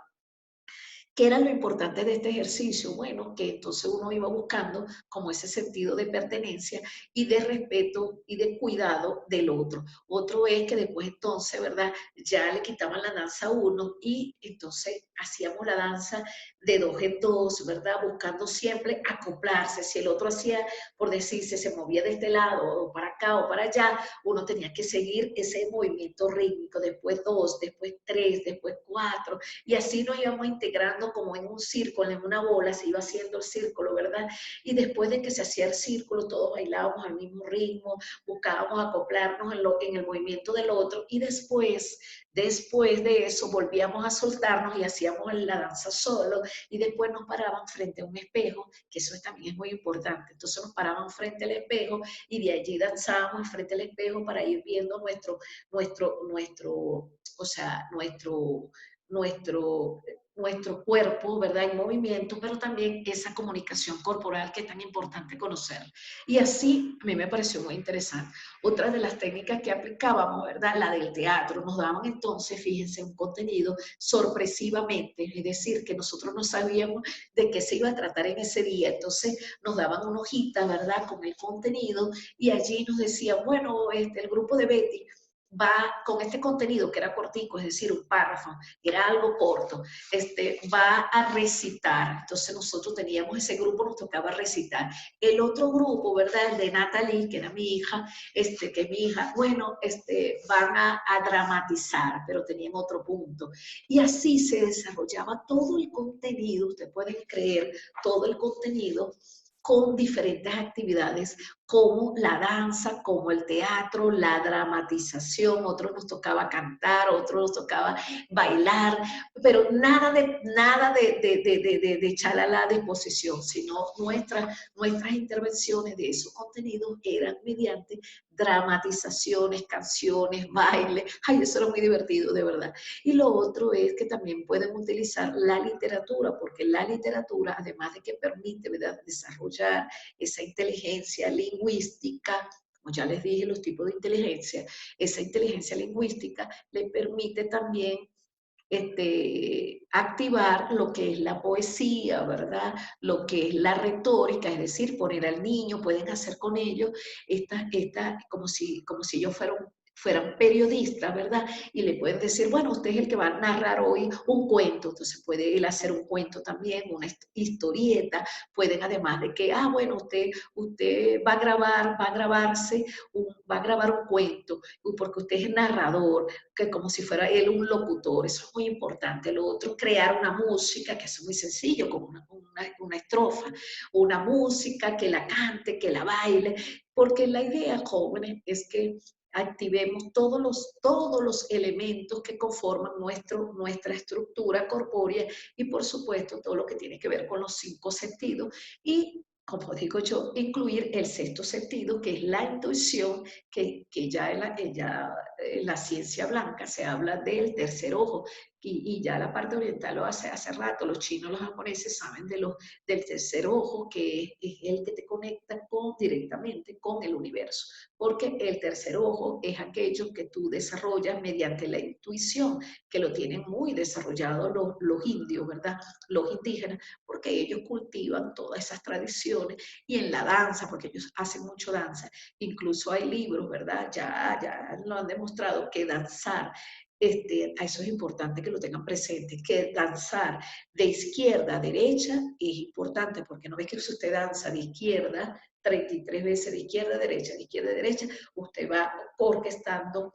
¿Qué era lo importante de este ejercicio? Bueno, que entonces uno iba buscando como ese sentido de pertenencia y de respeto y de cuidado del otro. Otro es que después entonces, ¿verdad? Ya le quitaban la danza a uno y entonces hacíamos la danza de dos en dos, ¿verdad? Buscando siempre acoplarse. Si el otro hacía, por decirse, se movía de este lado o para acá o para allá, uno tenía que seguir ese movimiento rítmico. Después dos, después tres, después cuatro y así nos íbamos integrando como en un círculo, en una bola, se iba haciendo el círculo, ¿verdad? Y después de que se hacía el círculo, todos bailábamos al mismo ritmo, buscábamos acoplarnos en el movimiento del otro y después de eso volvíamos a soltarnos y hacíamos la danza solo y después nos paraban frente a un espejo, que eso también es muy importante. Entonces nos paraban frente al espejo y de allí danzábamos frente al espejo para ir viendo nuestro, o sea, nuestro nuestro cuerpo, ¿verdad? En movimiento, pero también esa comunicación corporal que es tan importante conocer. Y así a mí me pareció muy interesante. Otra de las técnicas que aplicábamos, ¿verdad? La del teatro. Nos daban entonces, fíjense, un contenido sorpresivamente, es decir, que nosotros no sabíamos de qué se iba a tratar en ese día. Entonces nos daban una hojita, ¿verdad? Con el contenido y allí nos decían, bueno, el grupo de Betty va con este contenido que era cortico, es decir, un párrafo, era algo corto, va a recitar. Entonces nosotros teníamos ese grupo, nos tocaba recitar. El otro grupo, ¿verdad? El de Natalie, que era mi hija, que mi hija, bueno, van a dramatizar, pero tenían otro punto. Y así se desarrollaba todo el contenido, ustedes pueden creer, todo el contenido con diferentes actividades como la danza, como el teatro, la dramatización, otros nos tocaba cantar, otros nos tocaba bailar, pero nada de chalala de exposición, sino nuestras intervenciones de esos contenidos eran mediante dramatizaciones, canciones, bailes. Ay, eso era muy divertido, de verdad. Y lo otro es que también pueden utilizar la literatura, porque la literatura, además de que permite, ¿verdad?, desarrollar esa inteligencia lingüística, como ya les dije, los tipos de inteligencia, esa inteligencia lingüística le permite también activar lo que es la poesía, ¿verdad? Lo que es la retórica, es decir, poner al niño, pueden hacer con ellos como si ellos fueran periodistas, ¿verdad? Y le pueden decir, bueno, usted es el que va a narrar hoy un cuento, entonces puede él hacer un cuento también, una historieta, pueden además de que, bueno, usted va a grabar un cuento, porque usted es narrador, que como si fuera él un locutor, eso es muy importante. Lo otro, crear una música, que es muy sencillo, como una estrofa, una música que la cante, que la baile, porque la idea, jóvenes, es que activemos todos los elementos que conforman nuestra estructura corpórea y por supuesto todo lo que tiene que ver con los 5 sentidos y, como digo yo, incluir el sexto sentido, que es la intuición, que ya en la ciencia blanca se habla del tercer ojo, y ya la parte oriental lo hace rato, los chinos, los japoneses saben del tercer ojo, que es el que te conecta directamente con el universo, porque el tercer ojo es aquello que tú desarrollas mediante la intuición, que lo tienen muy desarrollado los indios, ¿verdad? Los indígenas, porque ellos cultivan todas esas tradiciones y en la danza, porque ellos hacen mucho danza, incluso hay libros, ¿verdad? Ya lo han demostrado que danzar, a eso es importante que lo tengan presente, que danzar de izquierda a derecha es importante, porque no ves que si usted danza de izquierda, 33 veces de izquierda a derecha, usted va orquestando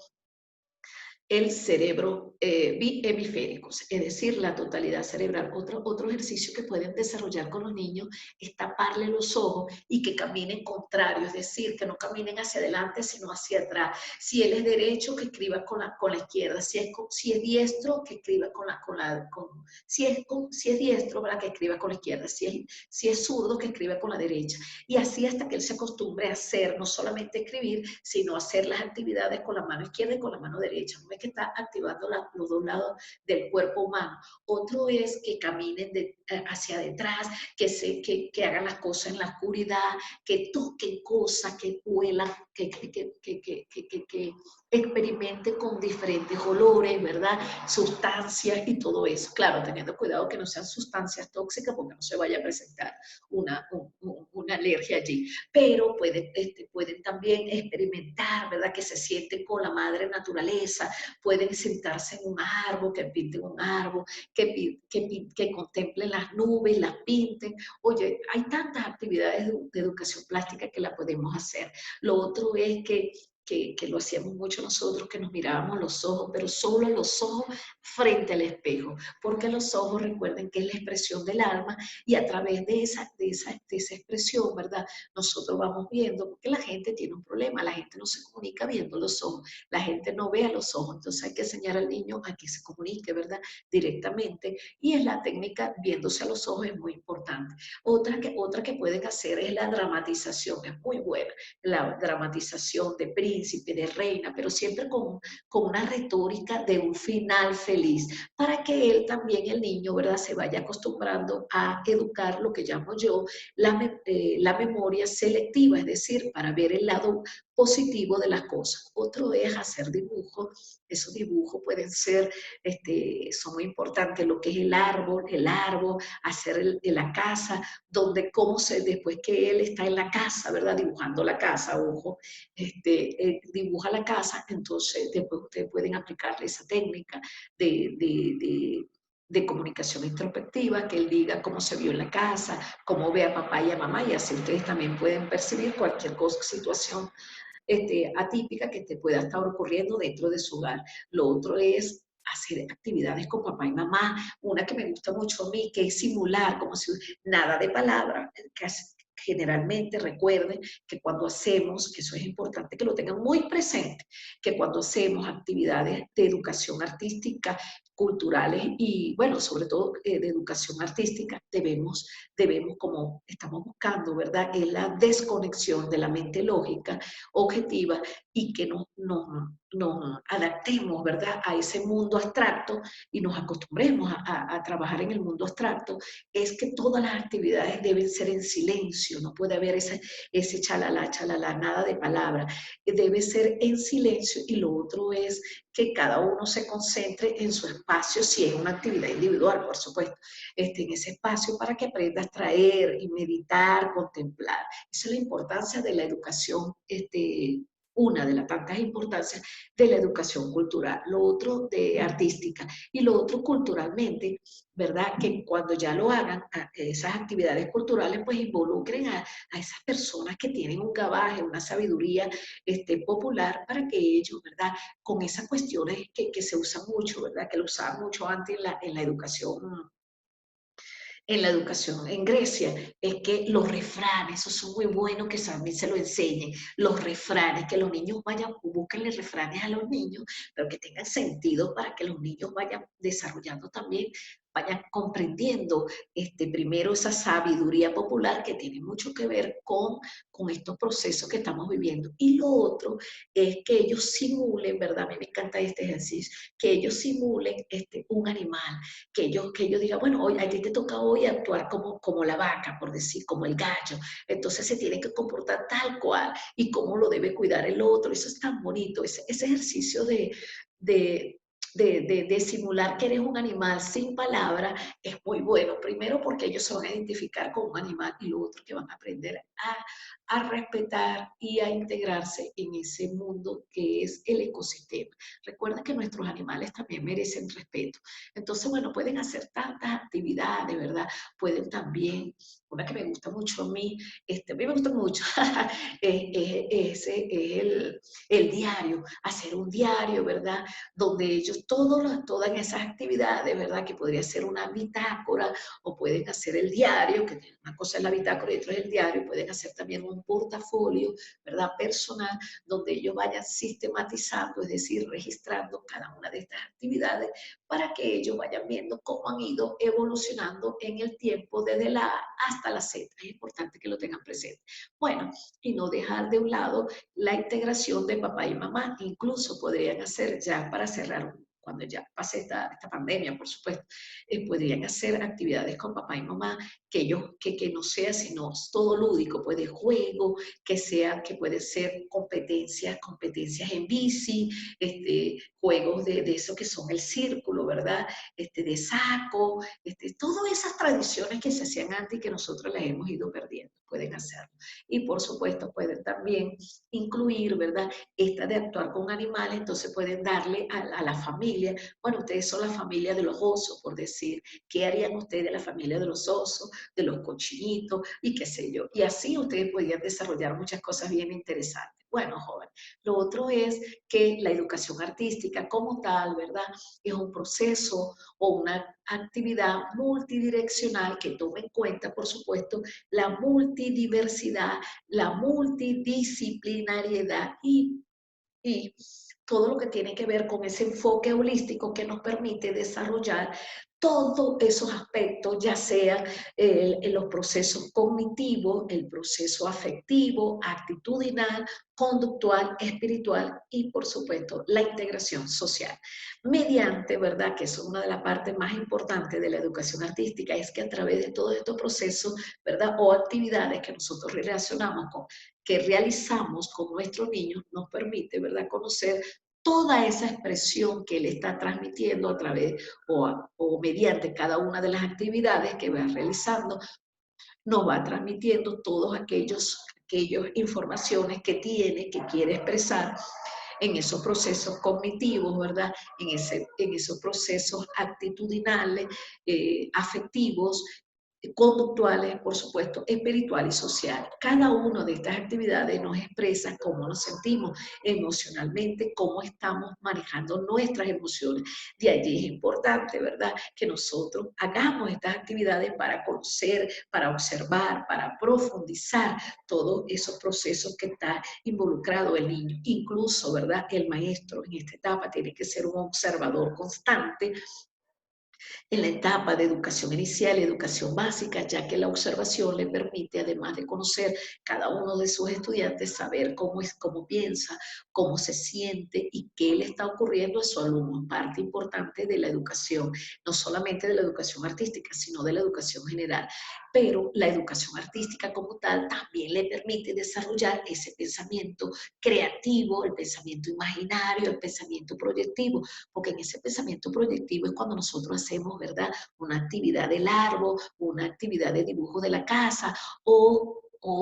el cerebro bihemisféricos, es decir, la totalidad cerebral. Otro ejercicio que pueden desarrollar con los niños es taparle los ojos y que caminen contrario, es decir, que no caminen hacia adelante, sino hacia atrás. Si él es derecho, que escriba con la izquierda. Si es diestro, que escriba si es diestro, ¿verdad?, que escriba con la izquierda. Si es zurdo, que escriba con la derecha. Y así hasta que él se acostumbre a hacer, no solamente escribir, sino hacer las actividades con la mano izquierda y con la mano derecha. No es que está activando los dos lados del cuerpo humano. Otro es que caminen hacia detrás, que hagan las cosas en la oscuridad, que toquen cosas, que huelan, que experimenten con diferentes olores, ¿verdad? Sustancias y todo eso. Claro, teniendo cuidado que no sean sustancias tóxicas porque no se vaya a presentar una alergia allí. Pero pueden también experimentar, ¿verdad? Que se sienten con la madre naturaleza, pueden sentarse en un árbol, que pinten un árbol, que contemplen las nubes, las pinten. Oye, hay tantas actividades de educación plástica que la podemos hacer. Lo otro es que lo hacíamos mucho nosotros, que nos mirábamos los ojos, pero solo los ojos frente al espejo, porque los ojos, recuerden que es la expresión del alma, y a través de esa expresión, ¿verdad?, nosotros vamos viendo, porque la gente tiene un problema, la gente no se comunica viendo los ojos, la gente no ve a los ojos, entonces hay que enseñar al niño a que se comunique, ¿verdad?, directamente, y es la técnica viéndose a los ojos, es muy importante. Otra que pueden hacer es la dramatización, es muy buena, la dramatización de príncipe, de reina, pero siempre con una retórica de un final feliz, para que él también, el niño, ¿verdad?, se vaya acostumbrando a educar lo que llamo yo la memoria selectiva, es decir, para ver el lado positivo de las cosas. Otro es hacer dibujos. Esos dibujos pueden ser, son muy importantes, lo que es el árbol, hacer la casa, donde después que él está en la casa, ¿verdad? Dibujando la casa, ojo, dibuja la casa, entonces después ustedes pueden aplicarle esa técnica de, de, de de comunicación introspectiva, que él diga cómo se vio en la casa, cómo ve a papá y a mamá, y así ustedes también pueden percibir cualquier cosa, situación atípica que te pueda estar ocurriendo dentro de su hogar. Lo otro es hacer actividades con papá y mamá. Una que me gusta mucho a mí, que es simular, como si nada de palabra, generalmente recuerden que cuando hacemos, que eso es importante que lo tengan muy presente, que cuando hacemos actividades de educación artística, culturales y, bueno, sobre todo de educación artística, debemos, como estamos buscando, ¿verdad?, es la desconexión de la mente lógica, objetiva, y que nos adaptemos, ¿verdad?, a ese mundo abstracto y nos acostumbremos a trabajar en el mundo abstracto. Es que todas las actividades deben ser en silencio, no puede haber ese chalala, chalala, nada de palabra, debe ser en silencio. Y lo otro es que cada uno se concentre en su espacio, si es una actividad individual, por supuesto, en ese espacio, para que aprenda a extraer y meditar, contemplar. Esa es la importancia de la educación, una de las tantas importancias de la educación cultural, lo otro de artística y lo otro culturalmente, ¿verdad? Que cuando ya lo hagan, esas actividades culturales, pues involucren a esas personas que tienen un gabaje, una sabiduría popular, para que ellos, ¿verdad?, con esas cuestiones que se usan mucho, ¿verdad?, que lo usaban mucho antes en la educación en Grecia, es que los refranes, esos son muy buenos que también se lo enseñen, los refranes, que los niños vayan, búsquenle refranes a los niños, pero que tengan sentido para que los niños vayan desarrollando también, vayan comprendiendo primero esa sabiduría popular que tiene mucho que ver con estos procesos que estamos viviendo. Y lo otro es que ellos simulen, ¿verdad? A mí me encanta este ejercicio, que ellos simulen un animal, que ellos digan, bueno, hoy a ti te toca hoy actuar como la vaca, por decir, como el gallo, entonces se tiene que comportar tal cual, y cómo lo debe cuidar el otro. Eso es tan bonito, ese ejercicio de, de simular que eres un animal sin palabra es muy bueno. Primero porque ellos se van a identificar con un animal, y lo otro que van a aprender a respetar y a integrarse en ese mundo que es el ecosistema. Recuerda que nuestros animales también merecen respeto. Entonces, bueno, pueden hacer tantas actividades, ¿verdad? Pueden también, una que me gusta mucho a mí me gusta mucho, es el diario, hacer un diario, ¿verdad? Donde ellos, todas esas actividades, ¿verdad? Que podría ser una bitácora, o pueden hacer el diario, que una cosa es la bitácora y otra es el diario, pueden hacer también un portafolio, ¿verdad?, personal, donde ellos vayan sistematizando, es decir, registrando cada una de estas actividades, para que ellos vayan viendo cómo han ido evolucionando en el tiempo desde la A hasta la Z. Es importante que lo tengan presente. Bueno, y no dejar de un lado la integración de papá y mamá. Incluso podrían hacer, ya para cerrar, cuando ya pase esta pandemia, por supuesto, podrían hacer actividades con papá y mamá, que no sea sino todo lúdico, pues de juego, que puede ser competencias en bici, juegos de eso que son el círculo, ¿verdad? De saco, todas esas tradiciones que se hacían antes y que nosotros las hemos ido perdiendo, pueden hacerlo. Y por supuesto pueden también incluir, ¿verdad?, esta de actuar con animales. Entonces pueden darle a la familia, bueno, ustedes son la familia de los osos, por decir, ¿qué harían ustedes de la familia de los osos, de los cochinitos y qué sé yo? Y así ustedes podrían desarrollar muchas cosas bien interesantes. Bueno, joven, lo otro es que la educación artística como tal, ¿verdad?, es un proceso o una actividad multidireccional que toma en cuenta, por supuesto, la multidiversidad, la multidisciplinariedad y todo lo que tiene que ver con ese enfoque holístico que nos permite desarrollar todos esos aspectos, ya sean los procesos cognitivos, el proceso afectivo, actitudinal, conductual, espiritual y, por supuesto, la integración social. Mediante, ¿verdad? Que eso es una de las partes más importantes de la educación artística, es que a través de todos estos procesos, ¿verdad? O actividades que nosotros relacionamos con, que realizamos con nuestros niños, nos permite, ¿verdad? Conocer toda esa expresión que él está transmitiendo a través o mediante cada una de las actividades que va realizando, nos va transmitiendo todos aquellos informaciones que tiene, que quiere expresar en esos procesos cognitivos, ¿verdad? En esos procesos actitudinales, afectivos, conductuales, por supuesto, espiritual y social. Cada una de estas actividades nos expresa cómo nos sentimos emocionalmente, cómo estamos manejando nuestras emociones. De allí es importante, ¿verdad?, que nosotros hagamos estas actividades para conocer, para observar, para profundizar todos esos procesos que está involucrado el niño. Incluso, ¿verdad?, el maestro en esta etapa tiene que ser un observador constante en la etapa de educación inicial y educación básica, ya que la observación le permite, además de conocer cada uno de sus estudiantes, saber cómo es, cómo piensa, cómo se siente y qué le está ocurriendo a su alumno. Parte importante de la educación, no solamente de la educación artística, sino de la educación general. Pero la educación artística como tal también le permite desarrollar ese pensamiento creativo, el pensamiento imaginario, el pensamiento proyectivo, porque en ese pensamiento proyectivo es cuando nosotros hacemos, ¿verdad?, una actividad del árbol, una actividad de dibujo de la casa o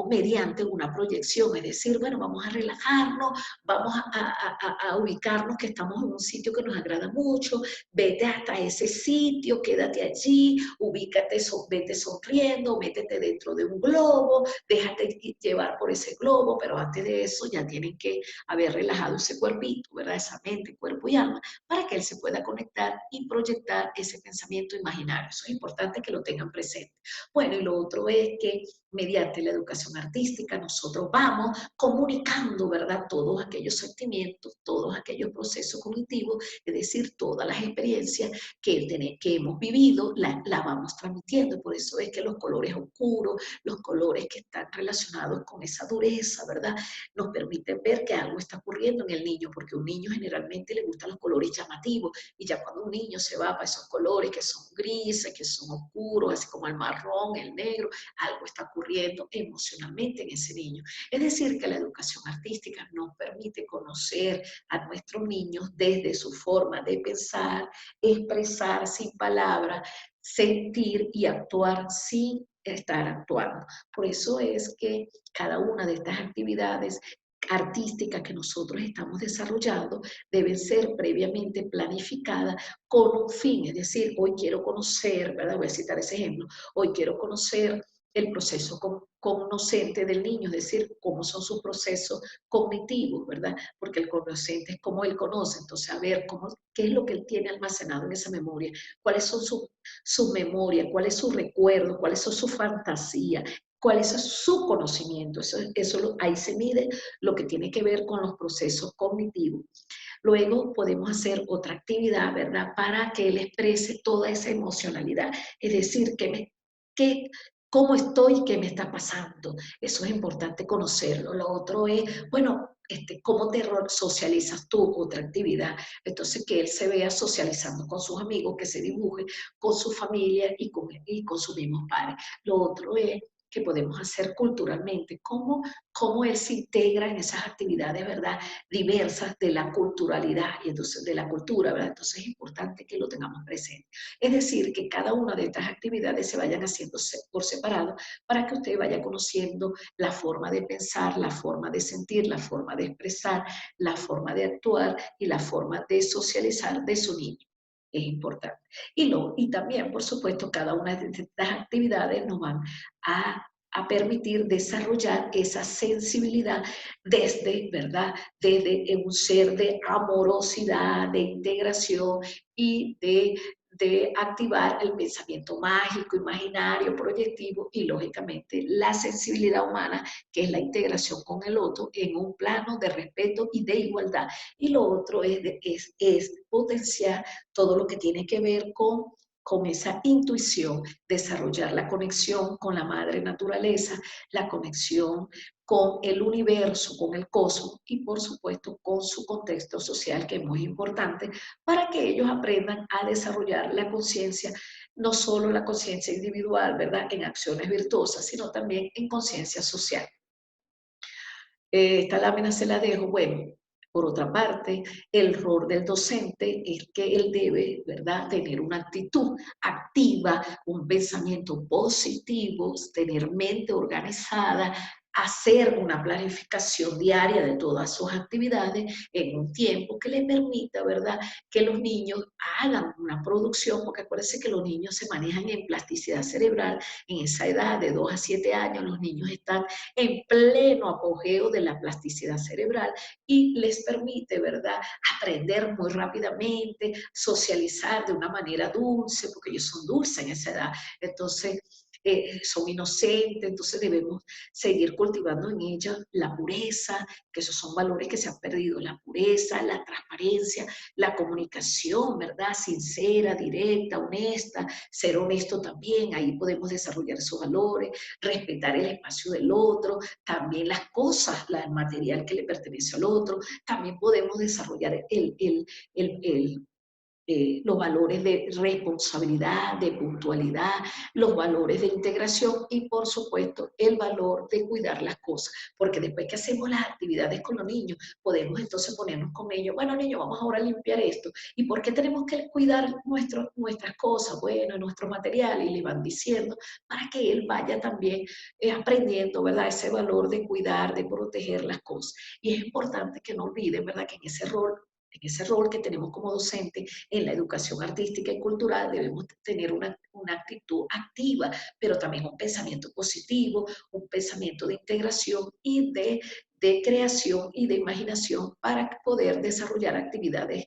mediante una proyección, es decir, bueno, vamos a relajarnos, vamos a ubicarnos que estamos en un sitio que nos agrada mucho, vete hasta ese sitio, quédate allí, ubícate, vete sonriendo, métete dentro de un globo, déjate llevar por ese globo, pero antes de eso ya tienen que haber relajado ese cuerpito, ¿verdad? Esa mente, cuerpo y alma, para que él se pueda conectar y proyectar ese pensamiento imaginario. Eso es importante que lo tengan presente. Bueno, y lo otro es que mediante la educación artística nosotros vamos comunicando, ¿verdad?, todos aquellos sentimientos, todos aquellos procesos cognitivos, es decir, todas las experiencias que hemos vivido, la vamos transmitiendo. Por eso es que los colores oscuros, los colores que están relacionados con esa dureza, ¿verdad?, nos permiten ver que algo está ocurriendo en el niño, porque a un niño generalmente le gustan los colores llamativos, y ya cuando un niño se va para esos colores que son grises, que son oscuros, así como el marrón, el negro, algo está ocurriendo emocionalmente en ese niño. Es decir, que la educación artística nos permite conocer a nuestros niños desde su forma de pensar, expresar sin palabras, sentir y actuar sin estar actuando. Por eso es que cada una de estas actividades artísticas que nosotros estamos desarrollando deben ser previamente planificadas con un fin, es decir, hoy quiero conocer, ¿verdad? Voy a citar ese ejemplo, hoy quiero conocer el proceso cognoscente del niño, es decir, cómo son sus procesos cognitivos, ¿verdad? Porque el cognoscente es cómo él conoce, entonces a ver qué es lo que él tiene almacenado en esa memoria, cuáles son sus memorias, cuál es su recuerdo, cuáles son sus fantasías, cuál es su conocimiento. Ahí se mide lo que tiene que ver con los procesos cognitivos. Luego podemos hacer otra actividad, ¿verdad?, para que él exprese toda esa emocionalidad, es decir, cómo estoy, qué me está pasando. Eso es importante conocerlo. Lo otro es, bueno, cómo te socializas tú, otra actividad. Entonces, que él se vea socializando con sus amigos, que se dibuje con su familia y con sus mismos padres. Lo otro es que podemos hacer culturalmente, cómo él se integra en esas actividades, ¿verdad?, diversas de la culturalidad y entonces de la cultura, ¿verdad? Entonces es importante que lo tengamos presente. Es decir, que cada una de estas actividades se vayan haciendo por separado para que usted vaya conociendo la forma de pensar, la forma de sentir, la forma de expresar, la forma de actuar y la forma de socializar de su niño. Es importante. Y también, por supuesto, cada una de estas actividades nos van a permitir desarrollar esa sensibilidad desde, ¿verdad?, desde un ser de amorosidad, de integración y de activar el pensamiento mágico, imaginario, proyectivo y, lógicamente, la sensibilidad humana, que es la integración con el otro en un plano de respeto y de igualdad. Y lo otro es potenciar todo lo que tiene que ver con con esa intuición, desarrollar la conexión con la madre naturaleza, la conexión con el universo, con el cosmos y por supuesto con su contexto social, que es muy importante para que ellos aprendan a desarrollar la conciencia, no solo la conciencia individual, ¿verdad?, en acciones virtuosas, sino también en conciencia social. Esta lámina se la dejo, bueno, por otra parte, el rol del docente es que él debe, ¿verdad?, tener una actitud activa, un pensamiento positivo, tener mente organizada, hacer una planificación diaria de todas sus actividades en un tiempo que le permita, ¿verdad?, que los niños hagan una producción, porque acuérdense que los niños se manejan en plasticidad cerebral, en esa edad de 2 a 7 años, los niños están en pleno apogeo de la plasticidad cerebral y les permite, ¿verdad?, aprender muy rápidamente, socializar de una manera dulce, porque ellos son dulces en esa edad. Entonces, son inocentes, entonces debemos seguir cultivando en ellas la pureza, que esos son valores que se han perdido, la pureza, la transparencia, la comunicación, ¿verdad? Sincera, directa, honesta, ser honesto también, ahí podemos desarrollar esos valores, respetar el espacio del otro, también las cosas, el material que le pertenece al otro, también podemos desarrollar los valores de responsabilidad, de puntualidad, los valores de integración y por supuesto el valor de cuidar las cosas, porque después que hacemos las actividades con los niños, podemos entonces ponernos con ellos, bueno niños, vamos ahora a limpiar esto, ¿y por qué tenemos que cuidar nuestras cosas? Bueno, nuestro material, y le van diciendo, para que él vaya también aprendiendo, ¿verdad? Ese valor de cuidar, de proteger las cosas. Y es importante que no olviden, ¿verdad? Que en ese rol que tenemos como docente en la educación artística y cultural debemos tener una actitud activa, pero también un pensamiento positivo, un pensamiento de integración y de creación y de imaginación para poder desarrollar actividades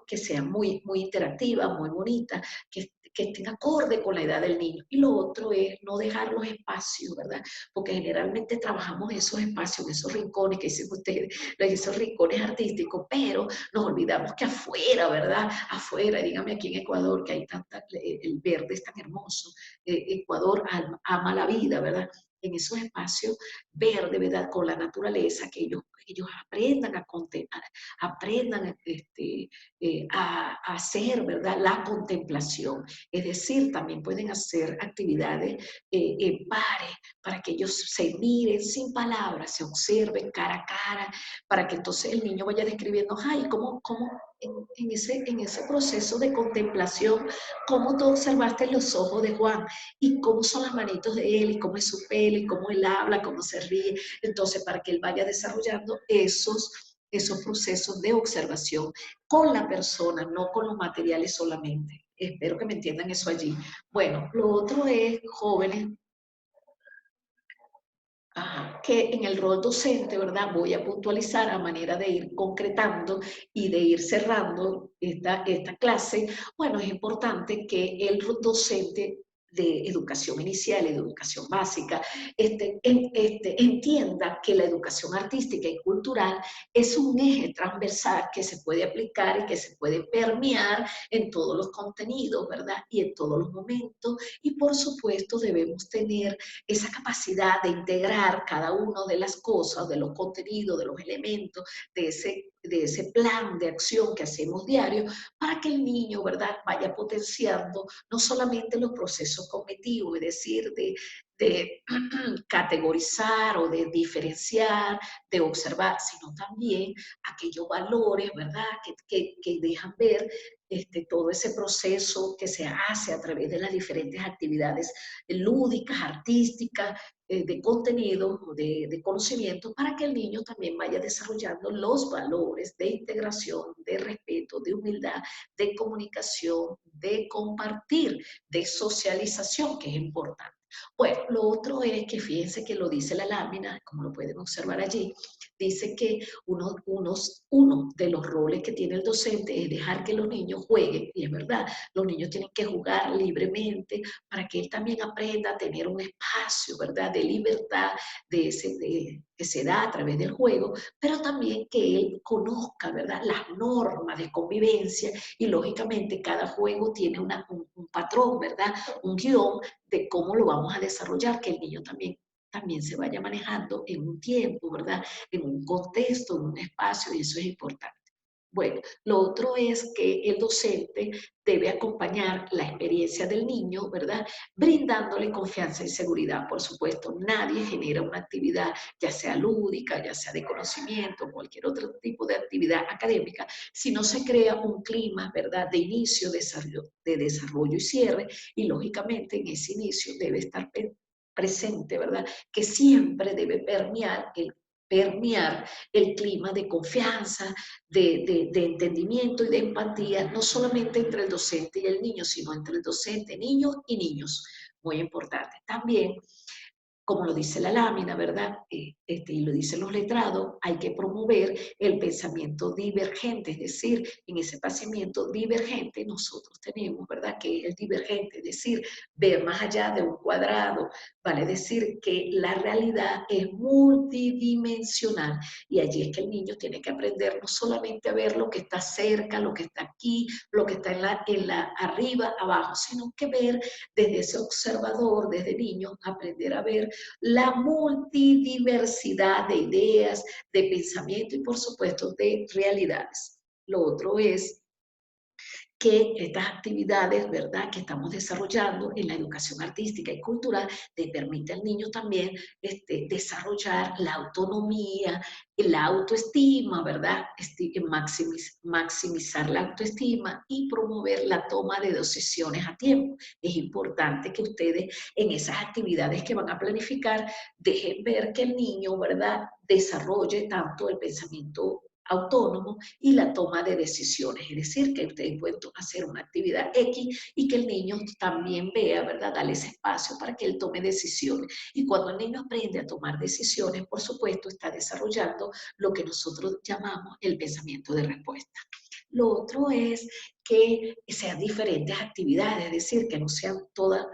que sean muy, muy interactivas, muy bonitas, que estén acorde con la edad del niño. Y lo otro es no dejar los espacios, ¿verdad? Porque generalmente trabajamos esos espacios, esos rincones que dicen ustedes, esos rincones artísticos, pero nos olvidamos que afuera, ¿verdad? Afuera, dígame aquí en Ecuador, que hay tanta, el verde es tan hermoso, Ecuador ama la vida, ¿verdad? En esos espacios verdes, ¿verdad? Con la naturaleza, que ellos aprendan a contemplar, aprendan a hacer, ¿verdad? La contemplación. Es decir, también pueden hacer actividades en pares, para que ellos se miren sin palabras, se observen cara a cara, para que entonces el niño vaya describiendo, ay, ¿cómo en ese proceso de contemplación, cómo tú observaste los ojos de Juan y cómo son las manitos de él y cómo es su pelo y cómo él habla, cómo se ríe? Entonces, para que él vaya desarrollando esos procesos de observación con la persona, no con los materiales solamente. Espero que me entiendan eso allí. Bueno, lo otro es jóvenes. Ajá, que en el rol docente, ¿verdad? Voy a puntualizar a manera de ir concretando y de ir cerrando esta clase. Bueno, es importante que el docente de educación inicial y de educación básica entienda que la educación artística y cultural es un eje transversal que se puede aplicar y que se puede permear en todos los contenidos, ¿verdad? Y en todos los momentos. Y por supuesto debemos tener esa capacidad de integrar cada una de las cosas, de los contenidos, de los elementos, de ese plan de acción que hacemos diario, para que el niño, ¿verdad?, vaya potenciando no solamente los procesos cognitivos, es decir, de categorizar o de diferenciar, de observar, sino también aquellos valores, ¿verdad?, que dejan ver todo ese proceso que se hace a través de las diferentes actividades lúdicas, artísticas, de contenido, de conocimiento, para que el niño también vaya desarrollando los valores de integración, de respeto, de humildad, de comunicación, de compartir, de socialización, que es importante. Bueno, lo otro es que fíjense que lo dice la lámina, como lo pueden observar allí, dice que uno de los roles que tiene el docente es dejar que los niños jueguen, y es verdad, los niños tienen que jugar libremente para que él también aprenda a tener un espacio, ¿verdad?, de libertad, de que se da a través del juego, pero también que él conozca, ¿verdad?, las normas de convivencia y lógicamente cada juego tiene un patrón, ¿verdad?, un guión de cómo lo vamos a desarrollar, que el niño también se vaya manejando en un tiempo, ¿verdad?, en un contexto, en un espacio, y eso es importante. Bueno, lo otro es que el docente debe acompañar la experiencia del niño, ¿verdad? Brindándole confianza y seguridad, por supuesto. Nadie genera una actividad, ya sea lúdica, ya sea de conocimiento, cualquier otro tipo de actividad académica, si no se crea un clima, ¿verdad?, de inicio, de desarrollo y cierre, y lógicamente en ese inicio debe estar presente, ¿verdad?, que siempre debe permear el clima de confianza, de entendimiento y de empatía, no solamente entre el docente y el niño, sino entre el docente, niños y niños. Muy importante. También, como lo dice la lámina, ¿verdad? Y lo dicen los letrados, hay que promover el pensamiento divergente, es decir, en ese pensamiento divergente nosotros tenemos, ¿verdad?, que el divergente, es decir, ver más allá de un cuadrado, vale decir que la realidad es multidimensional y allí es que el niño tiene que aprender no solamente a ver lo que está cerca, lo que está aquí, lo que está arriba, abajo, sino que ver desde ese observador, desde niño, aprender a ver la multidiversidad de ideas, de pensamiento y por supuesto de realidades. Lo otro es que estas actividades, ¿verdad?, que estamos desarrollando en la educación artística y cultural, le permite al niño también desarrollar la autonomía, la autoestima, ¿verdad?, maximizar la autoestima y promover la toma de decisiones a tiempo. Es importante que ustedes en esas actividades que van a planificar dejen ver que el niño, ¿verdad?, desarrolle tanto el pensamiento autónomo y la toma de decisiones, es decir, que ustedes pueden hacer una actividad X y que el niño también vea, ¿verdad?, darle ese espacio para que él tome decisiones. Y cuando el niño aprende a tomar decisiones, por supuesto, está desarrollando lo que nosotros llamamos el pensamiento de respuesta. Lo otro es que sean diferentes actividades, es decir, que no sean todas,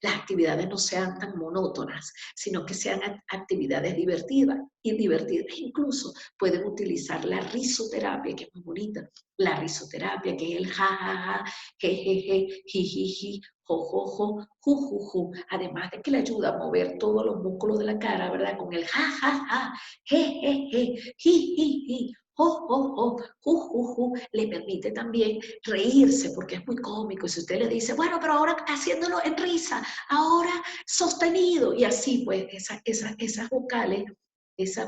las actividades no sean tan monótonas, sino que sean actividades divertidas. Incluso pueden utilizar la risoterapia, que es muy bonita. La risoterapia, que es el ja, ja, ja, je, je, je, ji, ji, ji, jo, jo, jo, ju, ju, ju. Además de que le ayuda a mover todos los músculos de la cara, ¿verdad? Con el ja, ja, ja, je, je, je, ji, ji, ji, jo, jo, jo, ju, ju, ju, le permite también reírse porque es muy cómico. Y si usted le dice, bueno, pero ahora haciéndolo en risa, ahora sostenido, y así pues esas vocales,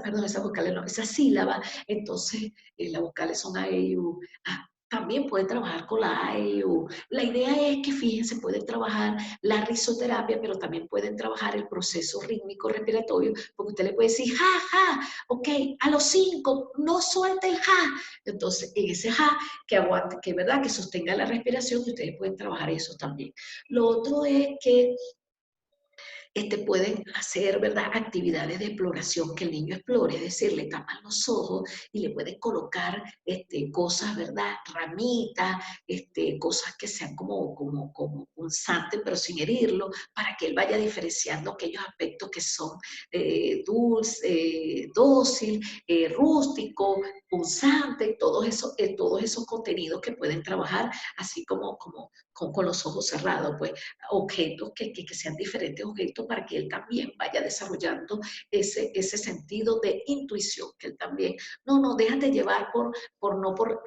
perdón, esas vocales no, esas sílabas, entonces las vocales son A, E, I, U. También puede trabajar con la A, E, I, U. La idea es que, fíjense, pueden trabajar la risoterapia, pero también pueden trabajar el proceso rítmico respiratorio, porque usted le puede decir, ja, ja, ok, a los 5, no suelte el ja. Entonces, en ese ja, que aguante, que verdad, que sostenga la respiración, y ustedes pueden trabajar eso también. Lo otro es que pueden hacer, ¿verdad?, actividades de exploración, que el niño explore, es decir, le tapan los ojos y le pueden colocar cosas, ¿verdad?, ramitas, cosas que sean como punzantes, pero sin herirlo, para que él vaya diferenciando aquellos aspectos que son dulce, dócil, rústico, punzante, todos esos contenidos que pueden trabajar así como con los ojos cerrados, pues objetos que sean diferentes objetos para que él también vaya desarrollando ese sentido de intuición, que él también, no, déjate llevar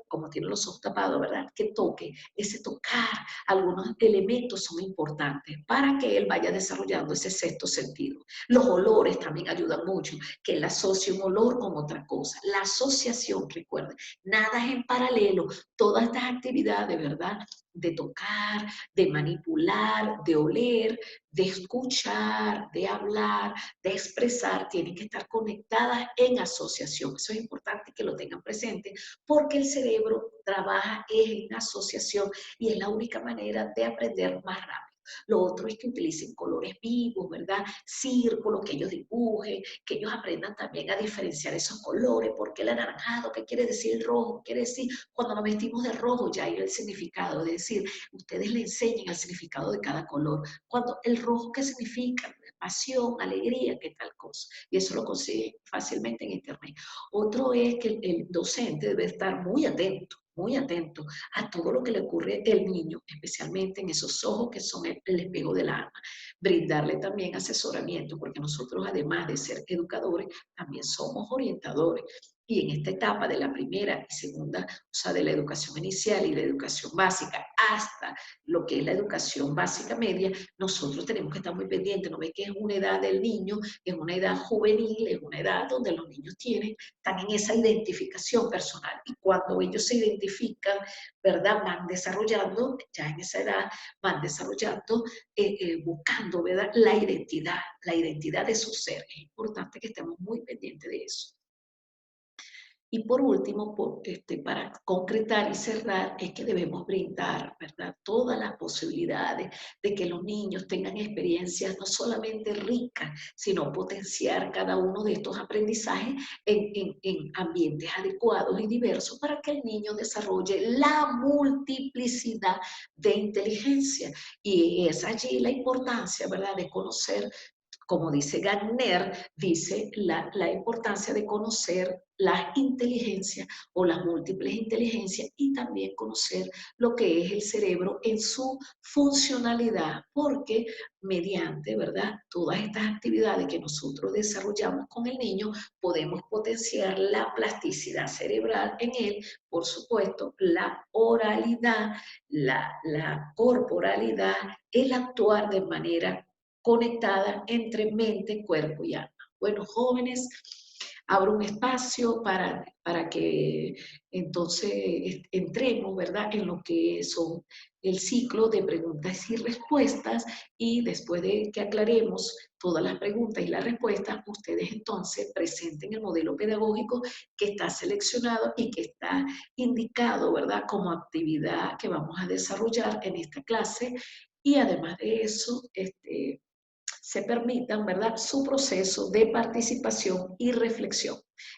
como tiene los ojos tapados, ¿verdad? Que toque, ese tocar, algunos elementos son importantes para que él vaya desarrollando ese sexto sentido. Los olores también ayudan mucho, que él asocie un olor con otra cosa. La asociación, recuerden, nada es en paralelo, todas estas actividades, ¿verdad?, de tocar, de manipular, de oler, de escuchar, de hablar, de expresar, tienen que estar conectadas en asociación. Eso es importante que lo tengan presente porque el cerebro trabaja en asociación y es la única manera de aprender más rápido. Lo otro es que utilicen colores vivos, ¿verdad? Círculos, que ellos dibujen, que ellos aprendan también a diferenciar esos colores, porque el anaranjado, ¿qué quiere decir el rojo? Quiere decir, cuando nos vestimos de rojo ya hay el significado, es decir, ustedes le enseñen el significado de cada color. Cuando el rojo, ¿qué significa? pasión, alegría, qué tal cosa. Y eso lo consigue fácilmente en internet. Otro es que el docente debe estar muy atento a todo lo que le ocurre al niño, especialmente en esos ojos que son el espejo del alma. Brindarle también asesoramiento, porque nosotros, además de ser educadores, también somos orientadores. Y en esta etapa de la primera y segunda, o sea, de la educación inicial y la educación básica hasta lo que es la educación básica media, nosotros tenemos que estar muy pendientes. No ve que es una edad del niño, es una edad juvenil, es una edad donde los niños están en esa identificación personal. Y cuando ellos se identifican, ¿verdad? Van desarrollando, ya en esa edad, van desarrollando, buscando, ¿verdad? La identidad de su ser. Es importante que estemos muy pendientes de eso. Y por último, para concretar y cerrar, es que debemos brindar, ¿verdad?, todas las posibilidades de que los niños tengan experiencias no solamente ricas, sino potenciar cada uno de estos aprendizajes en ambientes adecuados y diversos para que el niño desarrolle la multiplicidad de inteligencia. Y es allí la importancia, ¿verdad?, de conocer, como dice Gardner, dice la importancia de conocer las inteligencias o las múltiples inteligencias y también conocer lo que es el cerebro en su funcionalidad, porque mediante, ¿verdad?, todas estas actividades que nosotros desarrollamos con el niño, podemos potenciar la plasticidad cerebral en él, por supuesto, la oralidad, la corporalidad, el actuar de manera conectada entre mente, cuerpo y alma. Bueno, jóvenes, abro un espacio para que entonces entremos, ¿verdad?, en lo que son el ciclo de preguntas y respuestas, y después de que aclaremos todas las preguntas y las respuestas, ustedes entonces presenten el modelo pedagógico que está seleccionado y que está indicado, ¿verdad?, como actividad que vamos a desarrollar en esta clase. Y además de eso, se permitan, ¿verdad?, su proceso de participación y reflexión.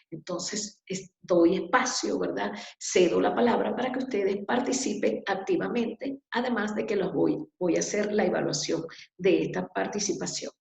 Entonces, doy espacio, ¿verdad? Cedo la palabra para que ustedes participen activamente, además de que voy a hacer la evaluación de esta participación.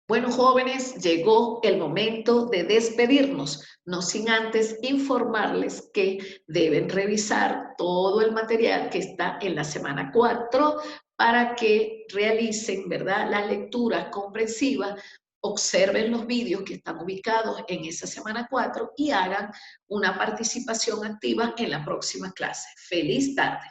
Bueno, jóvenes, llegó el momento de despedirnos, no sin antes informarles que deben revisar todo el material que está en la semana 4 para que realicen, ¿verdad?, las lecturas comprensivas, observen los vídeos que están ubicados en esa semana 4 y hagan una participación activa en la próxima clase. ¡Feliz tarde!